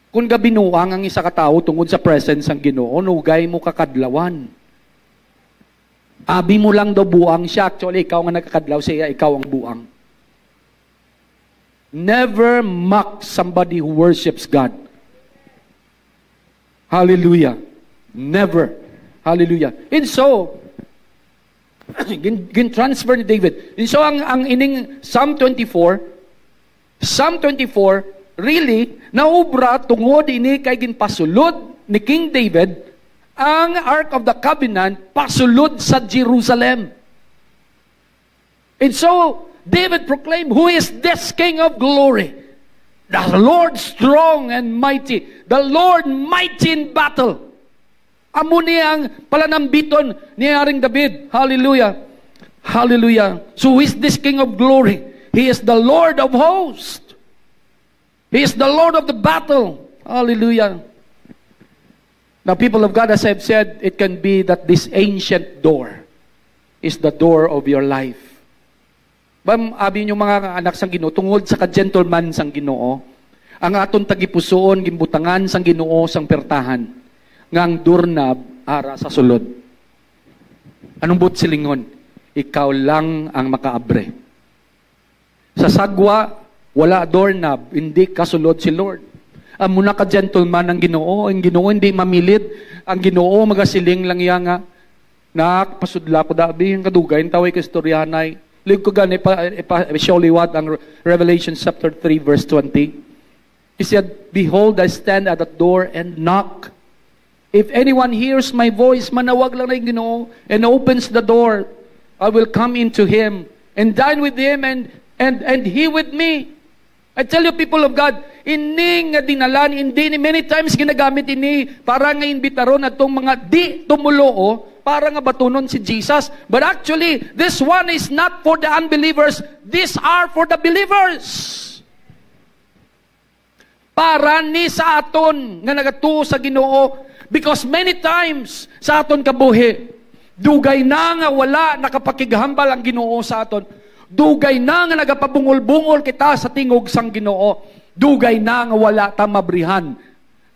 Kung gabinuang ang isa ka tawo tungod sa presence ang Ginoo, nugay mo kakadlawan. Abi mo lang daw buang siya, actually ikaw nga nagkakadlaw siya, ikaw ang buang. Never mock somebody who worships God. Hallelujah. Never. Hallelujah. And so, gin-transfer ni David. And so, ang ining Psalm 24, really, naubra tungod ini kay ginpasulod ni King David ang Ark of the Covenant pasulod sa Jerusalem. And so, David proclaimed, who is this King of glory? The Lord strong and mighty. The Lord mighty in battle. Amo niya ang palanambiton ni Haring David. Hallelujah. Hallelujah. So who is this King of glory? He is the Lord of hosts. He is the Lord of the battle. Hallelujah. Now, people of God, as I've said, it can be that this ancient door is the door of your life. Bam, abi nyo mga anak sang Ginoo, tungod sa ka-gentleman sang Ginoo, ang aton tagipusoon, gimbutangan sang Ginoo sang pertahan, ngang durnab ara sa sulod. Anong but silingon? Ikaw lang ang makaabre. Sa sagwa, wala doorknob, hindi kasulod si Lord. Amo na ka-gentleman ang Ginoo, ang Ginoo hindi mamilit, ang Ginoo magasiling lang iya nga, pasudla ko dabi, ang kadugay, taway ka istoryanay, lig ko gani, show liwat ang Revelation chapter 3 verse 20. He said, behold, I stand at the door and knock. If anyone hears my voice, manawag lang na yung Ginoo, and opens the door, I will come into him, and dine with him, and he with me. I tell you, people of God, ini nga dinalan, hindi ni many times ginagamit ini para nga imbitaron at itong mga di tumuloo, para nga batunon si Jesus. But actually, this one is not for the unbelievers. These are for the believers. Para ni sa aton nga nagatuo sa Ginoo. Because many times sa aton kabuhi, dugay na nga wala nakapakighambal ang Ginoo sa aton. Dugay na nga nagapabungol-bungol kita sa tingog sang Ginoo. Dugay na nga wala ta mabrihan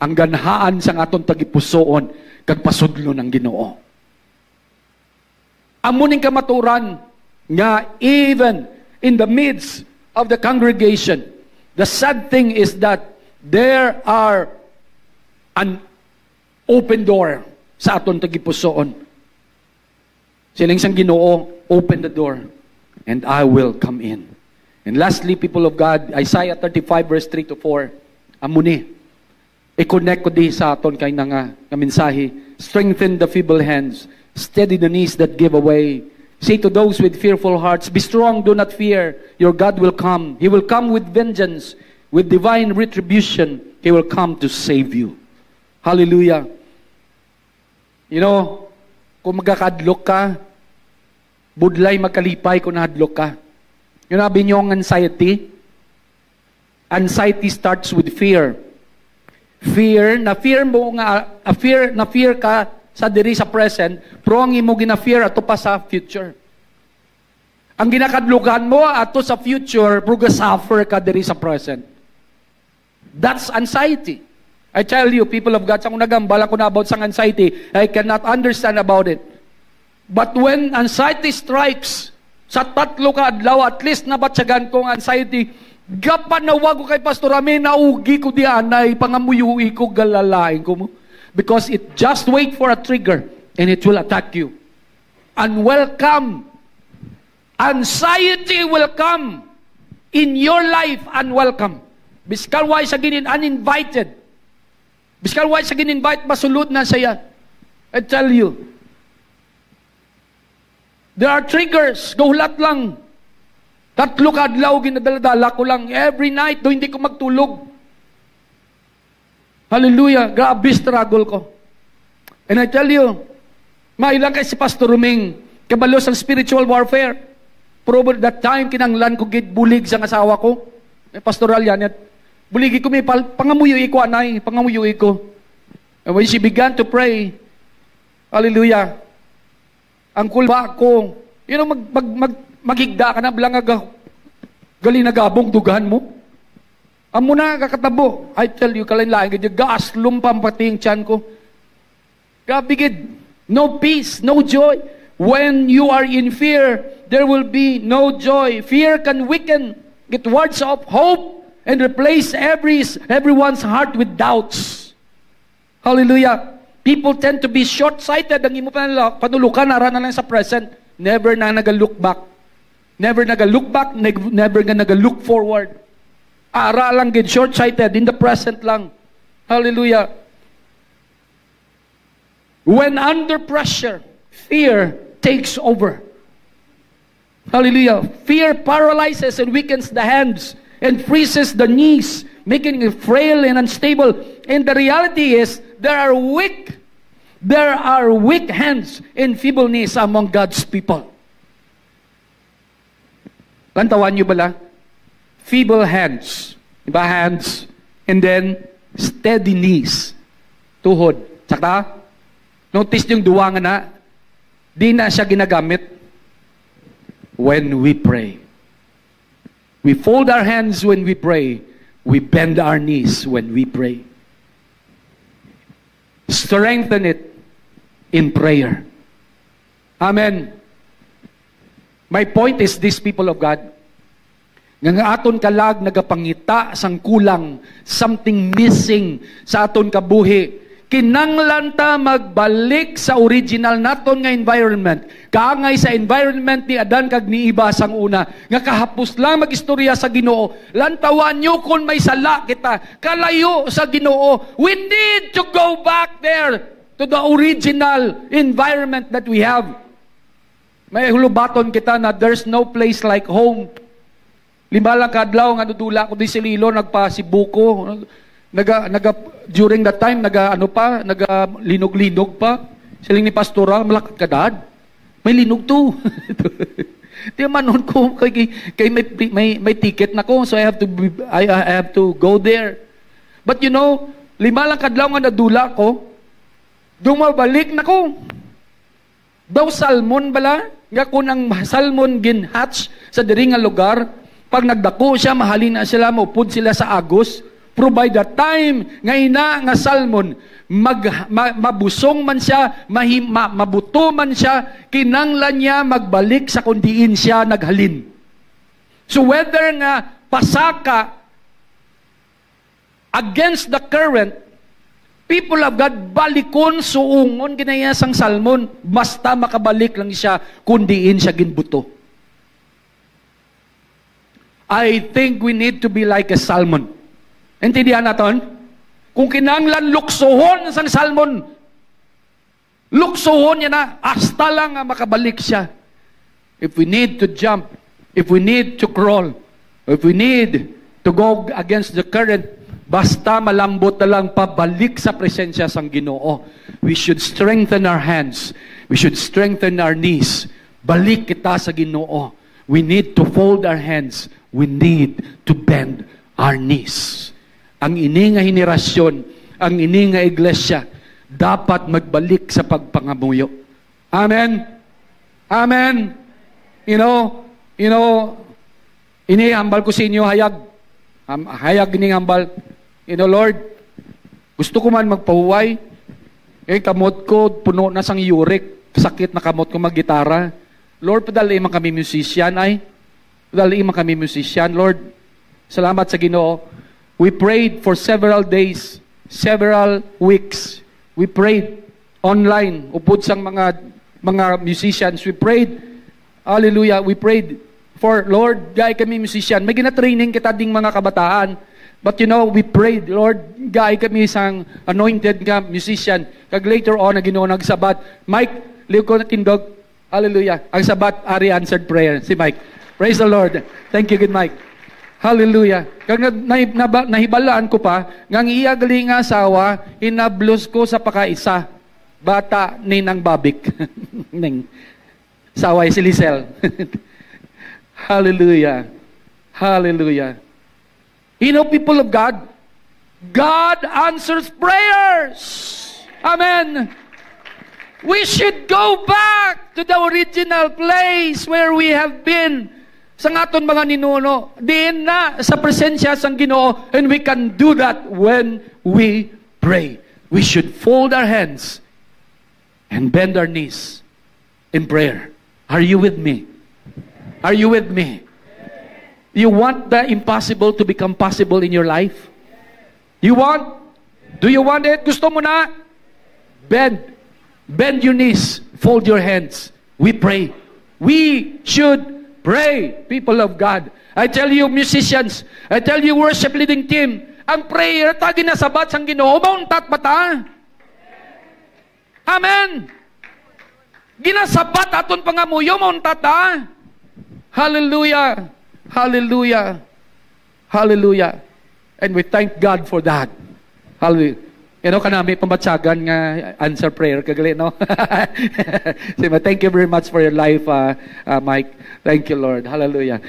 ang ganhaan sang aton tagipusoon kag pasudlo ng Ginoo. Amuning kamaturan nga even in the midst of the congregation, the sad thing is that there are an open door sa aton tagipusoon. Siling sang Ginoo, open the door and I will come in. And lastly, people of God, Isaiah 35 verse 3 to 4, amuni, i-connect ko di sa aton kay nga mensahe, strengthen the feeble hands, steady the knees that give away. Say to those with fearful hearts, be strong, do not fear. Your God will come. He will come with vengeance, with divine retribution. He will come to save you. Hallelujah. You know, kung magkakadlok ka, budlay magkalipay kung nahadlok ka. Yung nabi nyo ang anxiety. Anxiety starts with fear. Fear mo nga, fear ka sa diri sa present, pero ang imo gina-fear ato pa sa future. Ang ginakadlukan mo ato sa future, pero ga-suffer ka diri sa present. That's anxiety. I tell you, people of God, sa kung nagambala ko na about sa anxiety, I cannot understand about it. But when anxiety strikes, sa 3 ka adlaw, at least nabatsagan ko ang anxiety, gapanawag ko kay Pastor Rami, naugi ko di anay, pangamuyui ko, galalain ko mo. Because it just wait for a trigger, and it will attack you. Unwelcome. Anxiety will come in your life, unwelcome. Biskal why sa ginin uninvited. Biskal why sa gin-invite, masulod na saya. I tell you, there are triggers. Gulat lang. 3 ka adlaw, ginadaladala ko lang. Every night, do hindi ko magtulog. Hallelujah. Grabe struggle ko. And I tell you, mailang kay si Pastor Ruming, kabalo sa spiritual warfare. Probably that time, kinanglan ko bulig sa asawa ko. Pastoral yan. Buligi ko, may pangamuyui ko, anay. Pangamuyui ko. And when she began to pray, hallelujah, ang kulba ko, you know, maghigda ka na, galinagabong dugan mo. Amo na, kakatabo. I tell you, kalinlain, gas, lumpang pati yung tiyan ko. Gabigid, no peace, no joy. When you are in fear, there will be no joy. Fear can weaken, get words of hope, and replace everyone's heart with doubts. Hallelujah. People tend to be short-sighted. Ang imo panulukan, nara na lang sa present. Never na nag-look back. Never nag-look back, never na nag-look forward. Ara lang gid, short-sighted, in the present lang. Hallelujah. When under pressure, fear takes over. Hallelujah. Fear paralyzes and weakens the hands and freezes the knees, making it frail and unstable. And the reality is, there are weak hands and feeble knees among God's people. Lantawan nyo bala? Feeble hands. Diba? Hands. And then, steady knees. Tuhod. Tsaka, notice yung duwa nga na, di na siya ginagamit when we pray. We fold our hands when we pray. We bend our knees when we pray. Strengthen it in prayer. Amen. My point is this, people of God, nga aton kalag nagapangita sang kulang, something missing sa aton kabuhi. Kinanglan ta magbalik sa original naton nga environment. Kaangay sa environment ni Adan kag ni Iba sang una. Nga kahapos lang magistorya sa Ginoo. Lantawan nyo kung may sala kita. Kalayo sa Ginoo. We need to go back there to the original environment that we have. May hulubaton kita na there's no place like home. 5 lang kadlaw nga dudula ko di Sililo, nagpa-Sibuko. During that time, linog-linog pa. Siling ni Pastora, malakad ka dad. May linog to. Di manon ko, kay may ticket na ko, so I have to go there. But you know, 5 lang kadlaw nga nadula ko, dumabalik na ko. Daw salmon bala, nga kung ang salmon ginhatch sa diri nga lugar, pag nagdako siya, mahalin na sila, maupod sila sa agos, provide the time nga ina nga salmon mabusong man siya, mabuto man siya, kinanglan niya magbalik sa kundiin siya naghalin. So whether nga pasaka against the current, people of God balikon suungon ginaya sang salmon, basta makabalik lang siya kundiin siya ginbuto. I think we need to be like a salmon. Intindihan natin? Kung kinanglan luksohon sang salmon, luksohon niya na, hasta lang makabalik siya. If we need to jump, if we need to crawl, if we need to go against the current, basta malambot na lang pabalik sa presensya sang Ginoo. We should strengthen our hands. We should strengthen our knees. Balik kita sa Ginoo. We need to fold our hands. We need to bend our knees. Ang ini nga henerasyon, ang ini nga iglesia, dapat magbalik sa pagpangamuyo. Amen? Amen? You know, inihambal ko sa inyo, hayag inihambal. You know, Lord, gusto ko man magpahuway, kamot ko, puno na sang uric. sakit na kamot ko mag-gitara. Lord, padali man kami musician ay. Padali man kami musician. Lord, salamat sa Ginoo. We prayed for several days, several weeks. We prayed online, upod sang mga musicians. We prayed, hallelujah, we prayed for, Lord, gay kami musician. May gina-training kita ding mga kabataan. But you know, we prayed, Lord, gay kami isang anointed nga musician. Kag later on, na Ginoo nagsabat. Mike, liw ko na tindog. Hallelujah. Ang sabat, ari answered prayer. Si Mike. Praise the Lord. Thank you, good Mike. Hallelujah. Kag nahibalaan ko pa, ngang iyagali nga asawa, inablos ko sa pakaisa. Bata ni nang babik. Ning saway si Lisel. Hallelujah. Hallelujah. You know, people of God, God answers prayers. Amen. We should go back to the original place where we have been. Sa aton mga ninuno, diin na sa presensya sang Ginoo, and we can do that when we pray. We should fold our hands and bend our knees in prayer. Are you with me? Are you with me? You want the impossible to become possible in your life? You want? Do you want it? Gusto mo na? Bend. Bend your knees. Fold your hands. We pray. We should pray, people of God. I tell you, musicians, I tell you, worship leading team, ang prayer, tagi na sabat sang Ginoo, mauntat bata. Amen. Ginasabat aton pangamuyo, mauntat ta. Hallelujah. Hallelujah. Hallelujah. And we thank God for that. Hallelujah. You know, kanami pambatsagan nga answer prayer kagali, no? Thank you very much for your life, Mike. Thank you, Lord. Hallelujah.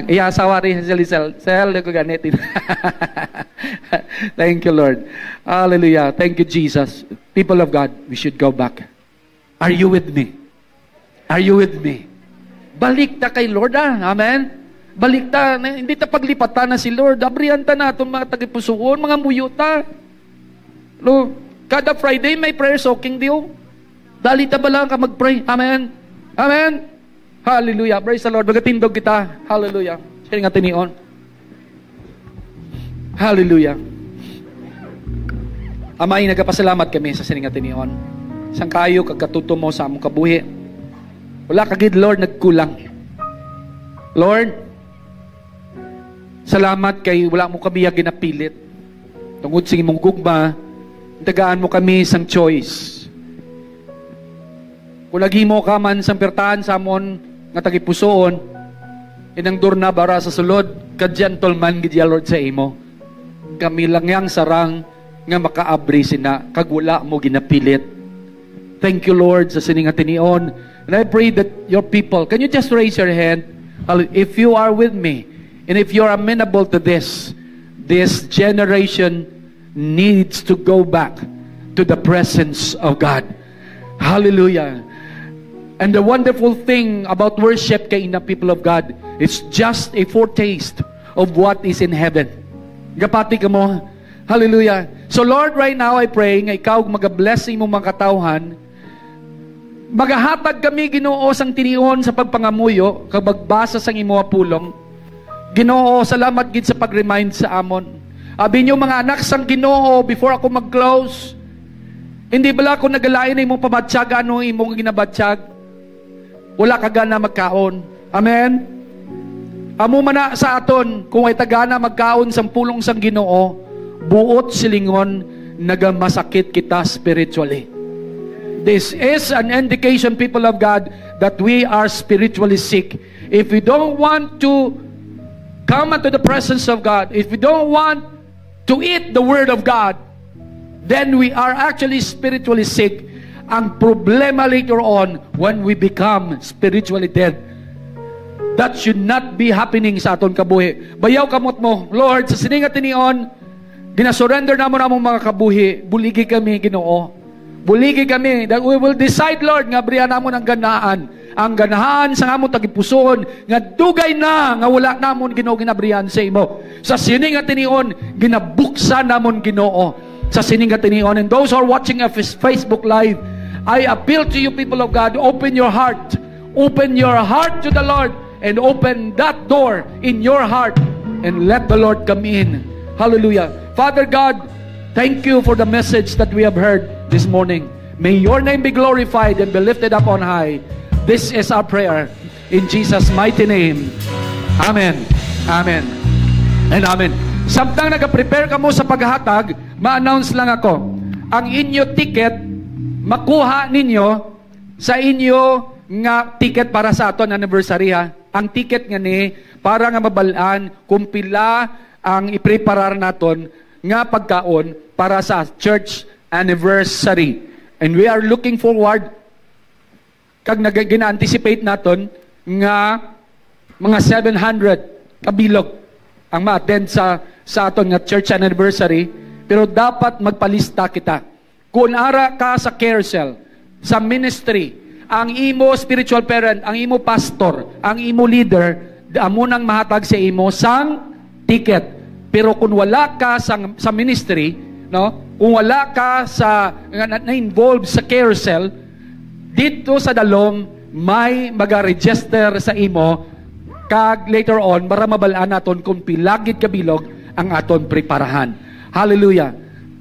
Iya asawa rin si Lisel. Sel, ko ganit. Thank you, Lord. Hallelujah. Thank you, Jesus. People of God, we should go back. Are you with me? Are you with me? Balik ta kay Lord, Amen? Balik ta. Hindi ta paglipatan na si Lord. Abrihan ta na itong mga tagipusuon, mga muyuta. Lord, kada Friday may prayer soaking diyo. Dali ta ba lang ka mag-pray? Amen? Amen? Hallelujah. Praise the Lord. Magatindog kita. Hallelujah. Siya nga tinion. Hallelujah. Amay, nagapasalamat kami sa sininga tinion. Sang kayo, kagkatuto mo sa among kabuhi. Wala kagid, Lord, nagkulang. Lord, salamat kay wala mo kami ginapilit. Tungod sa imong gugma, tagaan mo kami sang choice. Kulagi mo ka man sang pertahan sa amon nga tagipusoon, inang durna bara sa sulod, ka-gentleman gidya Lord sa imo. Kami lang yang sarang nga makaabri sina, kagula mo ginapilit. Thank you, Lord, sa sininga tinion. And I pray that your people, can you just raise your hand? If you are with me, and if you're amenable to this generation needs to go back to the presence of God. Hallelujah. And the wonderful thing about worship kay ina people of God, it's just a foretaste of what is in heaven. Gapati ka mo. Hallelujah. So Lord, right now I pray nga ikaw mag-bless mo mga katawhan. Magahatag kami Ginoo sang tinion sa pagpangamuyo, kag magbasa sang imo pulong. Ginoo, salamat gid sa pag-remind sa amon. Abi niyo mga anak sang Ginoo, before ako mag-close, hindi bala ako nagalain na imong pamatsyag, ano imong ginabatsyag? Wala ka gana magkaon. Amen? Amo man sa aton, kung ay tagana magkaon sang pulong sang Ginoo, buot silingon, nagamasakit kita spiritually. This is an indication, people of God, that we are spiritually sick. If we don't want to come into the presence of God, if we don't want to eat the Word of God, then we are actually spiritually sick. Ang problema later on, when we become spiritually dead, that should not be happening sa aton kabuhi. Bayaw kamot mo, Lord, sa sininga tinion, ginasurrender na mo mga kabuhi, buligi kami, Ginoo. Buligi kami, that we will decide, Lord, nga briyan namon ang ganaan. Ang ganahan sa among tagipuson, nga dugay na, nga wala namon Ginoo ginabriyan sa imo. Sa sining nga tinion, ginabuksan namon Ginoo. Sa sining nga tinion. And those who are watching a Facebook Live, I appeal to you, people of God, open your heart. Open your heart to the Lord and open that door in your heart and let the Lord come in. Hallelujah. Father God, thank you for the message that we have heard this morning. May your name be glorified and be lifted up on high. This is our prayer in Jesus' mighty name. Amen. Amen. And amen. Samtang nag-prepare ka mo sa paghatag, ma-announce lang ako. Ang inyo ticket, makuha ninyo sa inyo nga ticket para sa aton anniversary ha. Ang ticket nga ni, para nga mabalaan kung pila ang ipreparar naton nga pagkaon para sa church anniversary. And we are looking forward kag gina-anticipate naton nga mga 700 kabilog ang ma-attend sa aton nga church anniversary, pero dapat magpalista kita. Kung ara ka sa carousel, sa ministry, ang imo spiritual parent, ang imo pastor, ang imo leader, amo nang mahatag sa imo sang ticket. Pero kung wala ka sa ministry, no? Kung wala ka sa na-involved sa carousel, dito sa dalom may maga-register sa imo kag later on para mabalaan naton kung pilagid kabilog ang aton preparahan. Hallelujah.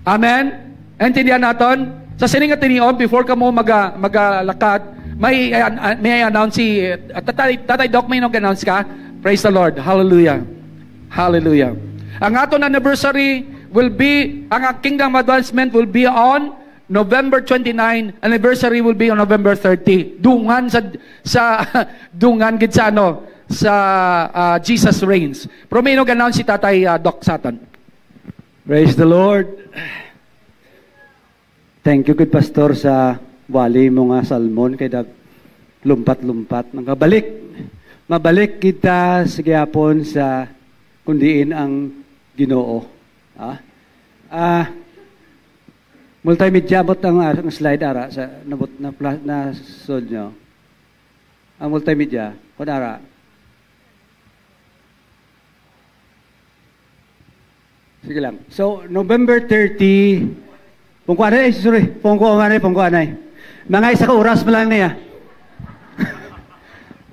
Amen. Intindihan naton sa sining tinion before ka mo magalakad, may I announce si Tatay Doc, may nag-announce ka. Praise the Lord. Hallelujah. Hallelujah. Ang aton anniversary will be, ang Kingdom Advancement will be on November 29, anniversary will be on November 30. Dungan sa dungan gid sa ano, sa Jesus Reigns. Pero may nag-announce si Tatay Doc Satan. Praise the Lord. Thank you, good pastor, sa wali mo nga salmon kay dag lumpat-lumpat. Mabalik kita sa gyapon sa kundiin ang Ginoo. Multimedia bot ang slide ara sa nabot na sod nyo. Ang multimedia kun ara. Sige lang. So November 30 pungko anay. Mga isa ka oras pa lang niya.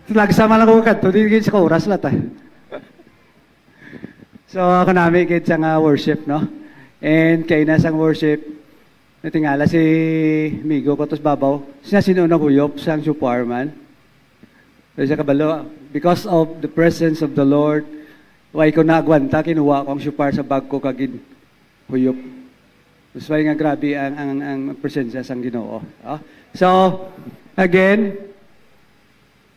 Lagsama lang ko kadto di sa ka oras lata. So ako namin kit nga worship, no? And kay nasang worship, natingala si Migo ko tos babaw. Sinasino na huyop sang suparman. So sa kabalo, because of the presence of the Lord, why ko naagwanta, kinuha ko ang supar sa bag ko kagin huyop. So nga grabe ang presensya sang Ginoo. So again,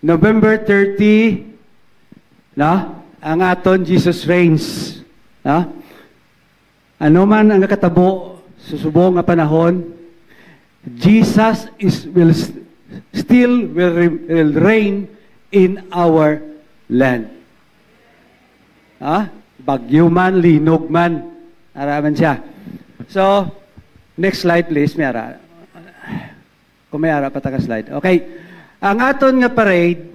November 30, na? Ang aton Jesus Reigns. Ano man ang katabo susubong nga panahon, Jesus will still reign in our land. Bagyo man, linog man, araman siya. So, next slide please, may ara. Kung may ara pa taka slide. Okay. Ang aton nga parade,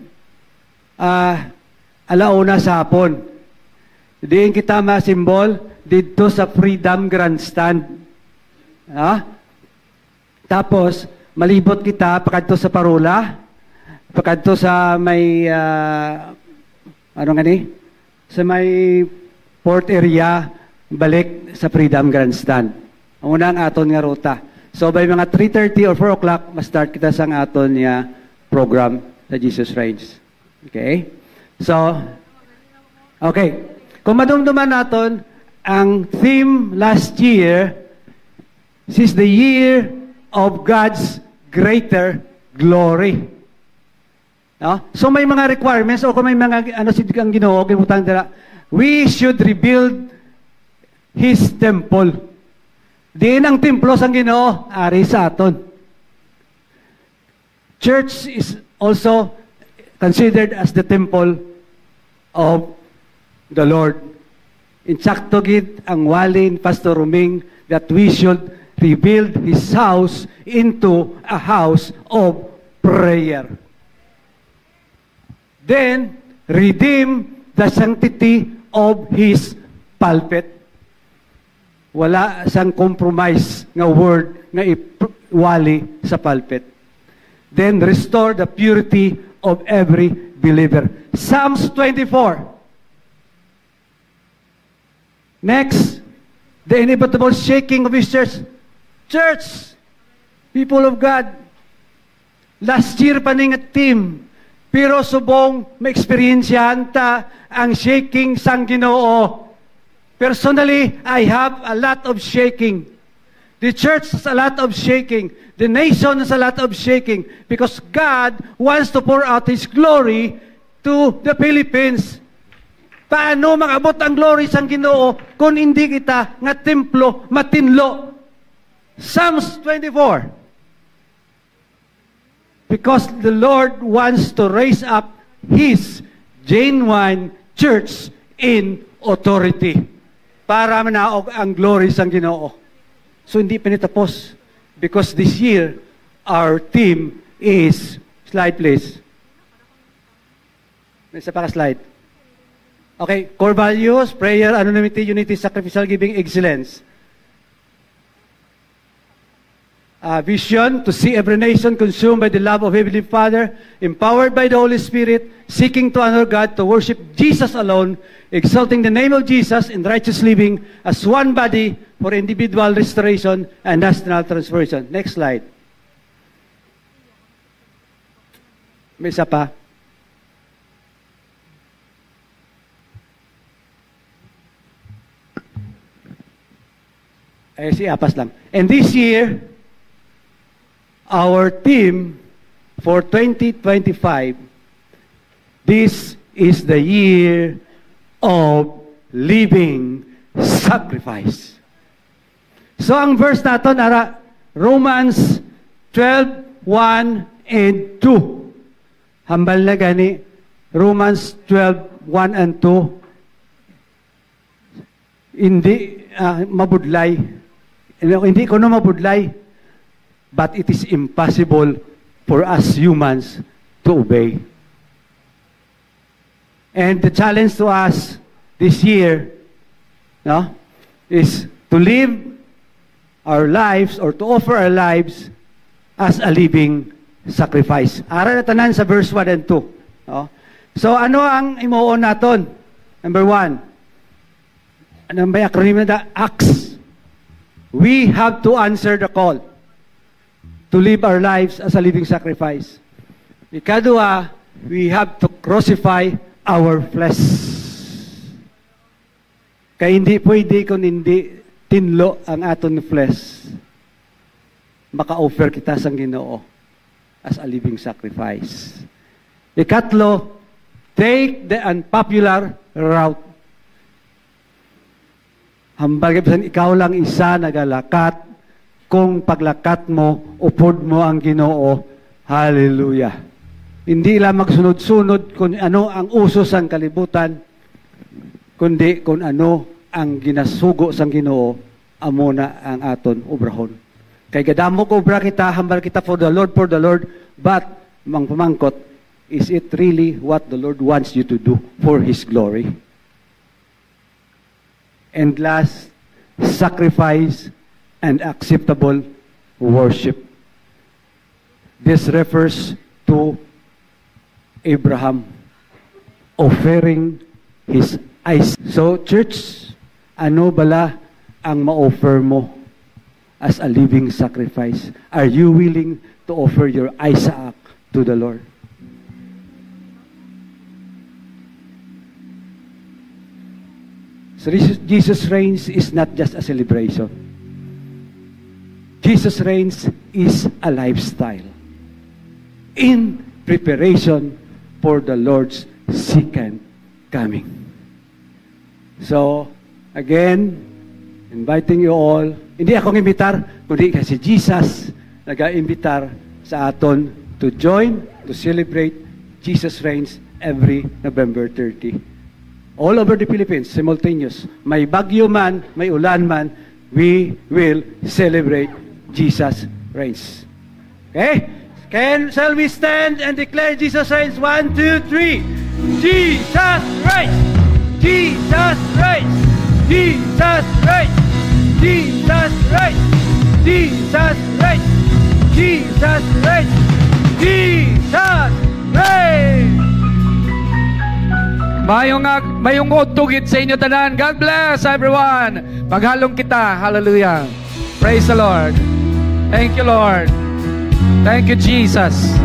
alauna sa hapon. Diin kita masimbol dito sa Freedom Grandstand. Tapos, malibot kita pakadto sa Parola, pakadto sa may, ano nga ni? Sa may port area, balik sa Freedom Grandstand. Ang unang aton nga ruta. So, by mga 3:30 or 4 o'clock, ma-start kita sa aton nga program sa Jesus Reigns. Okay? So, okay. Kung madumduman natin, ang theme last year, this is the year of God's greater glory. So may mga requirements o kung may mga ang Ginoo gibutang dira, we should rebuild His temple. Diin ang templo sang Ginoo ari sa aton. Church is also considered as the temple of the Lord. Insakto gid ang walin Pastor Ruming that we should rebuild His house into a house of prayer. Then, redeem the sanctity of His pulpit. Wala sang compromise nga word nga wali sa pulpit. Then restore the purity of every believer. Psalms 24. Next, the inevitable shaking of His church. Church, people of God, last year pa ning team, pero subong ma-experiensyahan ta ang shaking sang Ginoo. Personally, I have a lot of shaking. The church has a lot of shaking. The nation has a lot of shaking because God wants to pour out His glory to the Philippines. Paano makabot ang glory sang Ginoo kung hindi kita nga templo matinlo? Psalms 24. Because the Lord wants to raise up His genuine church in authority para manaog ang glory sang Ginoo. So hindi pa nitapos because this year our theme is, slide please. May isa pa ka slide. Okay, core values, prayer, anonymity, unity, sacrificial giving, excellence. Vision, to see every nation consumed by the love of Heavenly Father, empowered by the Holy Spirit, seeking to honor God, to worship Jesus alone, exalting the name of Jesus in righteous living as one body for individual restoration and national transformation. Next slide. May isa pa. Ay, si Apas lang. And this year, our theme for 2025, this is the year of living sacrifice. So, ang verse natin, Romans 12:1 and 2. Hambal na gani, Romans 12:1 and 2. Hindi mabudlay. Hindi ko na mabudlay. But it is impossible for us humans to obey. And the challenge to us this year, no, is to live our lives or to offer our lives as a living sacrifice. Ara na tanan sa verse 1 and 2. No? So ano ang imuon naton? Number 1. Ano ba acronym na ACTS? We have to answer the call to live our lives as a living sacrifice. Ikadua, we have to crucify our flesh. Kaya hindi pwede kung hindi tinlo ang aton flesh. Maka-offer kita sa Ginoo as a living sacrifice. Ikatlo, take the unpopular route. Hambal kapisan, ikaw lang isa nagalakat. Kung paglakat mo, upod mo ang Ginoo. Hallelujah. Hindi lang magsunod-sunod kung ano ang uso sang kalibutan, kundi kung ano ang ginasugo sang Ginoo, amo na ang aton obrahon. Kay gadamo ko obra kita, hambal kita for the Lord, but pamangkot, is it really what the Lord wants you to do for His glory? And last, sacrifice and acceptable worship. This refers to Abraham offering his Isaac. So, church, ano bala ang ma-offer mo as a living sacrifice? Are you willing to offer your Isaac to the Lord? So Jesus reigns is not just a celebration. Jesus reigns is a lifestyle in preparation for the Lord's second coming. So, again, inviting you all, hindi akong imbitar, kundi kasi Jesus nag-imbitar sa aton to join, to celebrate Jesus reigns every November 30. All over the Philippines, simultaneous. May bagyo man, may ulan man, we will celebrate Jesus reigns. Okay? Shall we stand and declare Jesus reigns? 1, 2, 3. Jesus reigns! Jesus reigns! Jesus reigns! Jesus reigns! Jesus reigns! Jesus reigns! Jesus reigns! Mayong utugid sa inyo tanan. God bless everyone. Paghalong kita. Hallelujah. Praise the Lord. Thank you, Lord. Thank you, Jesus.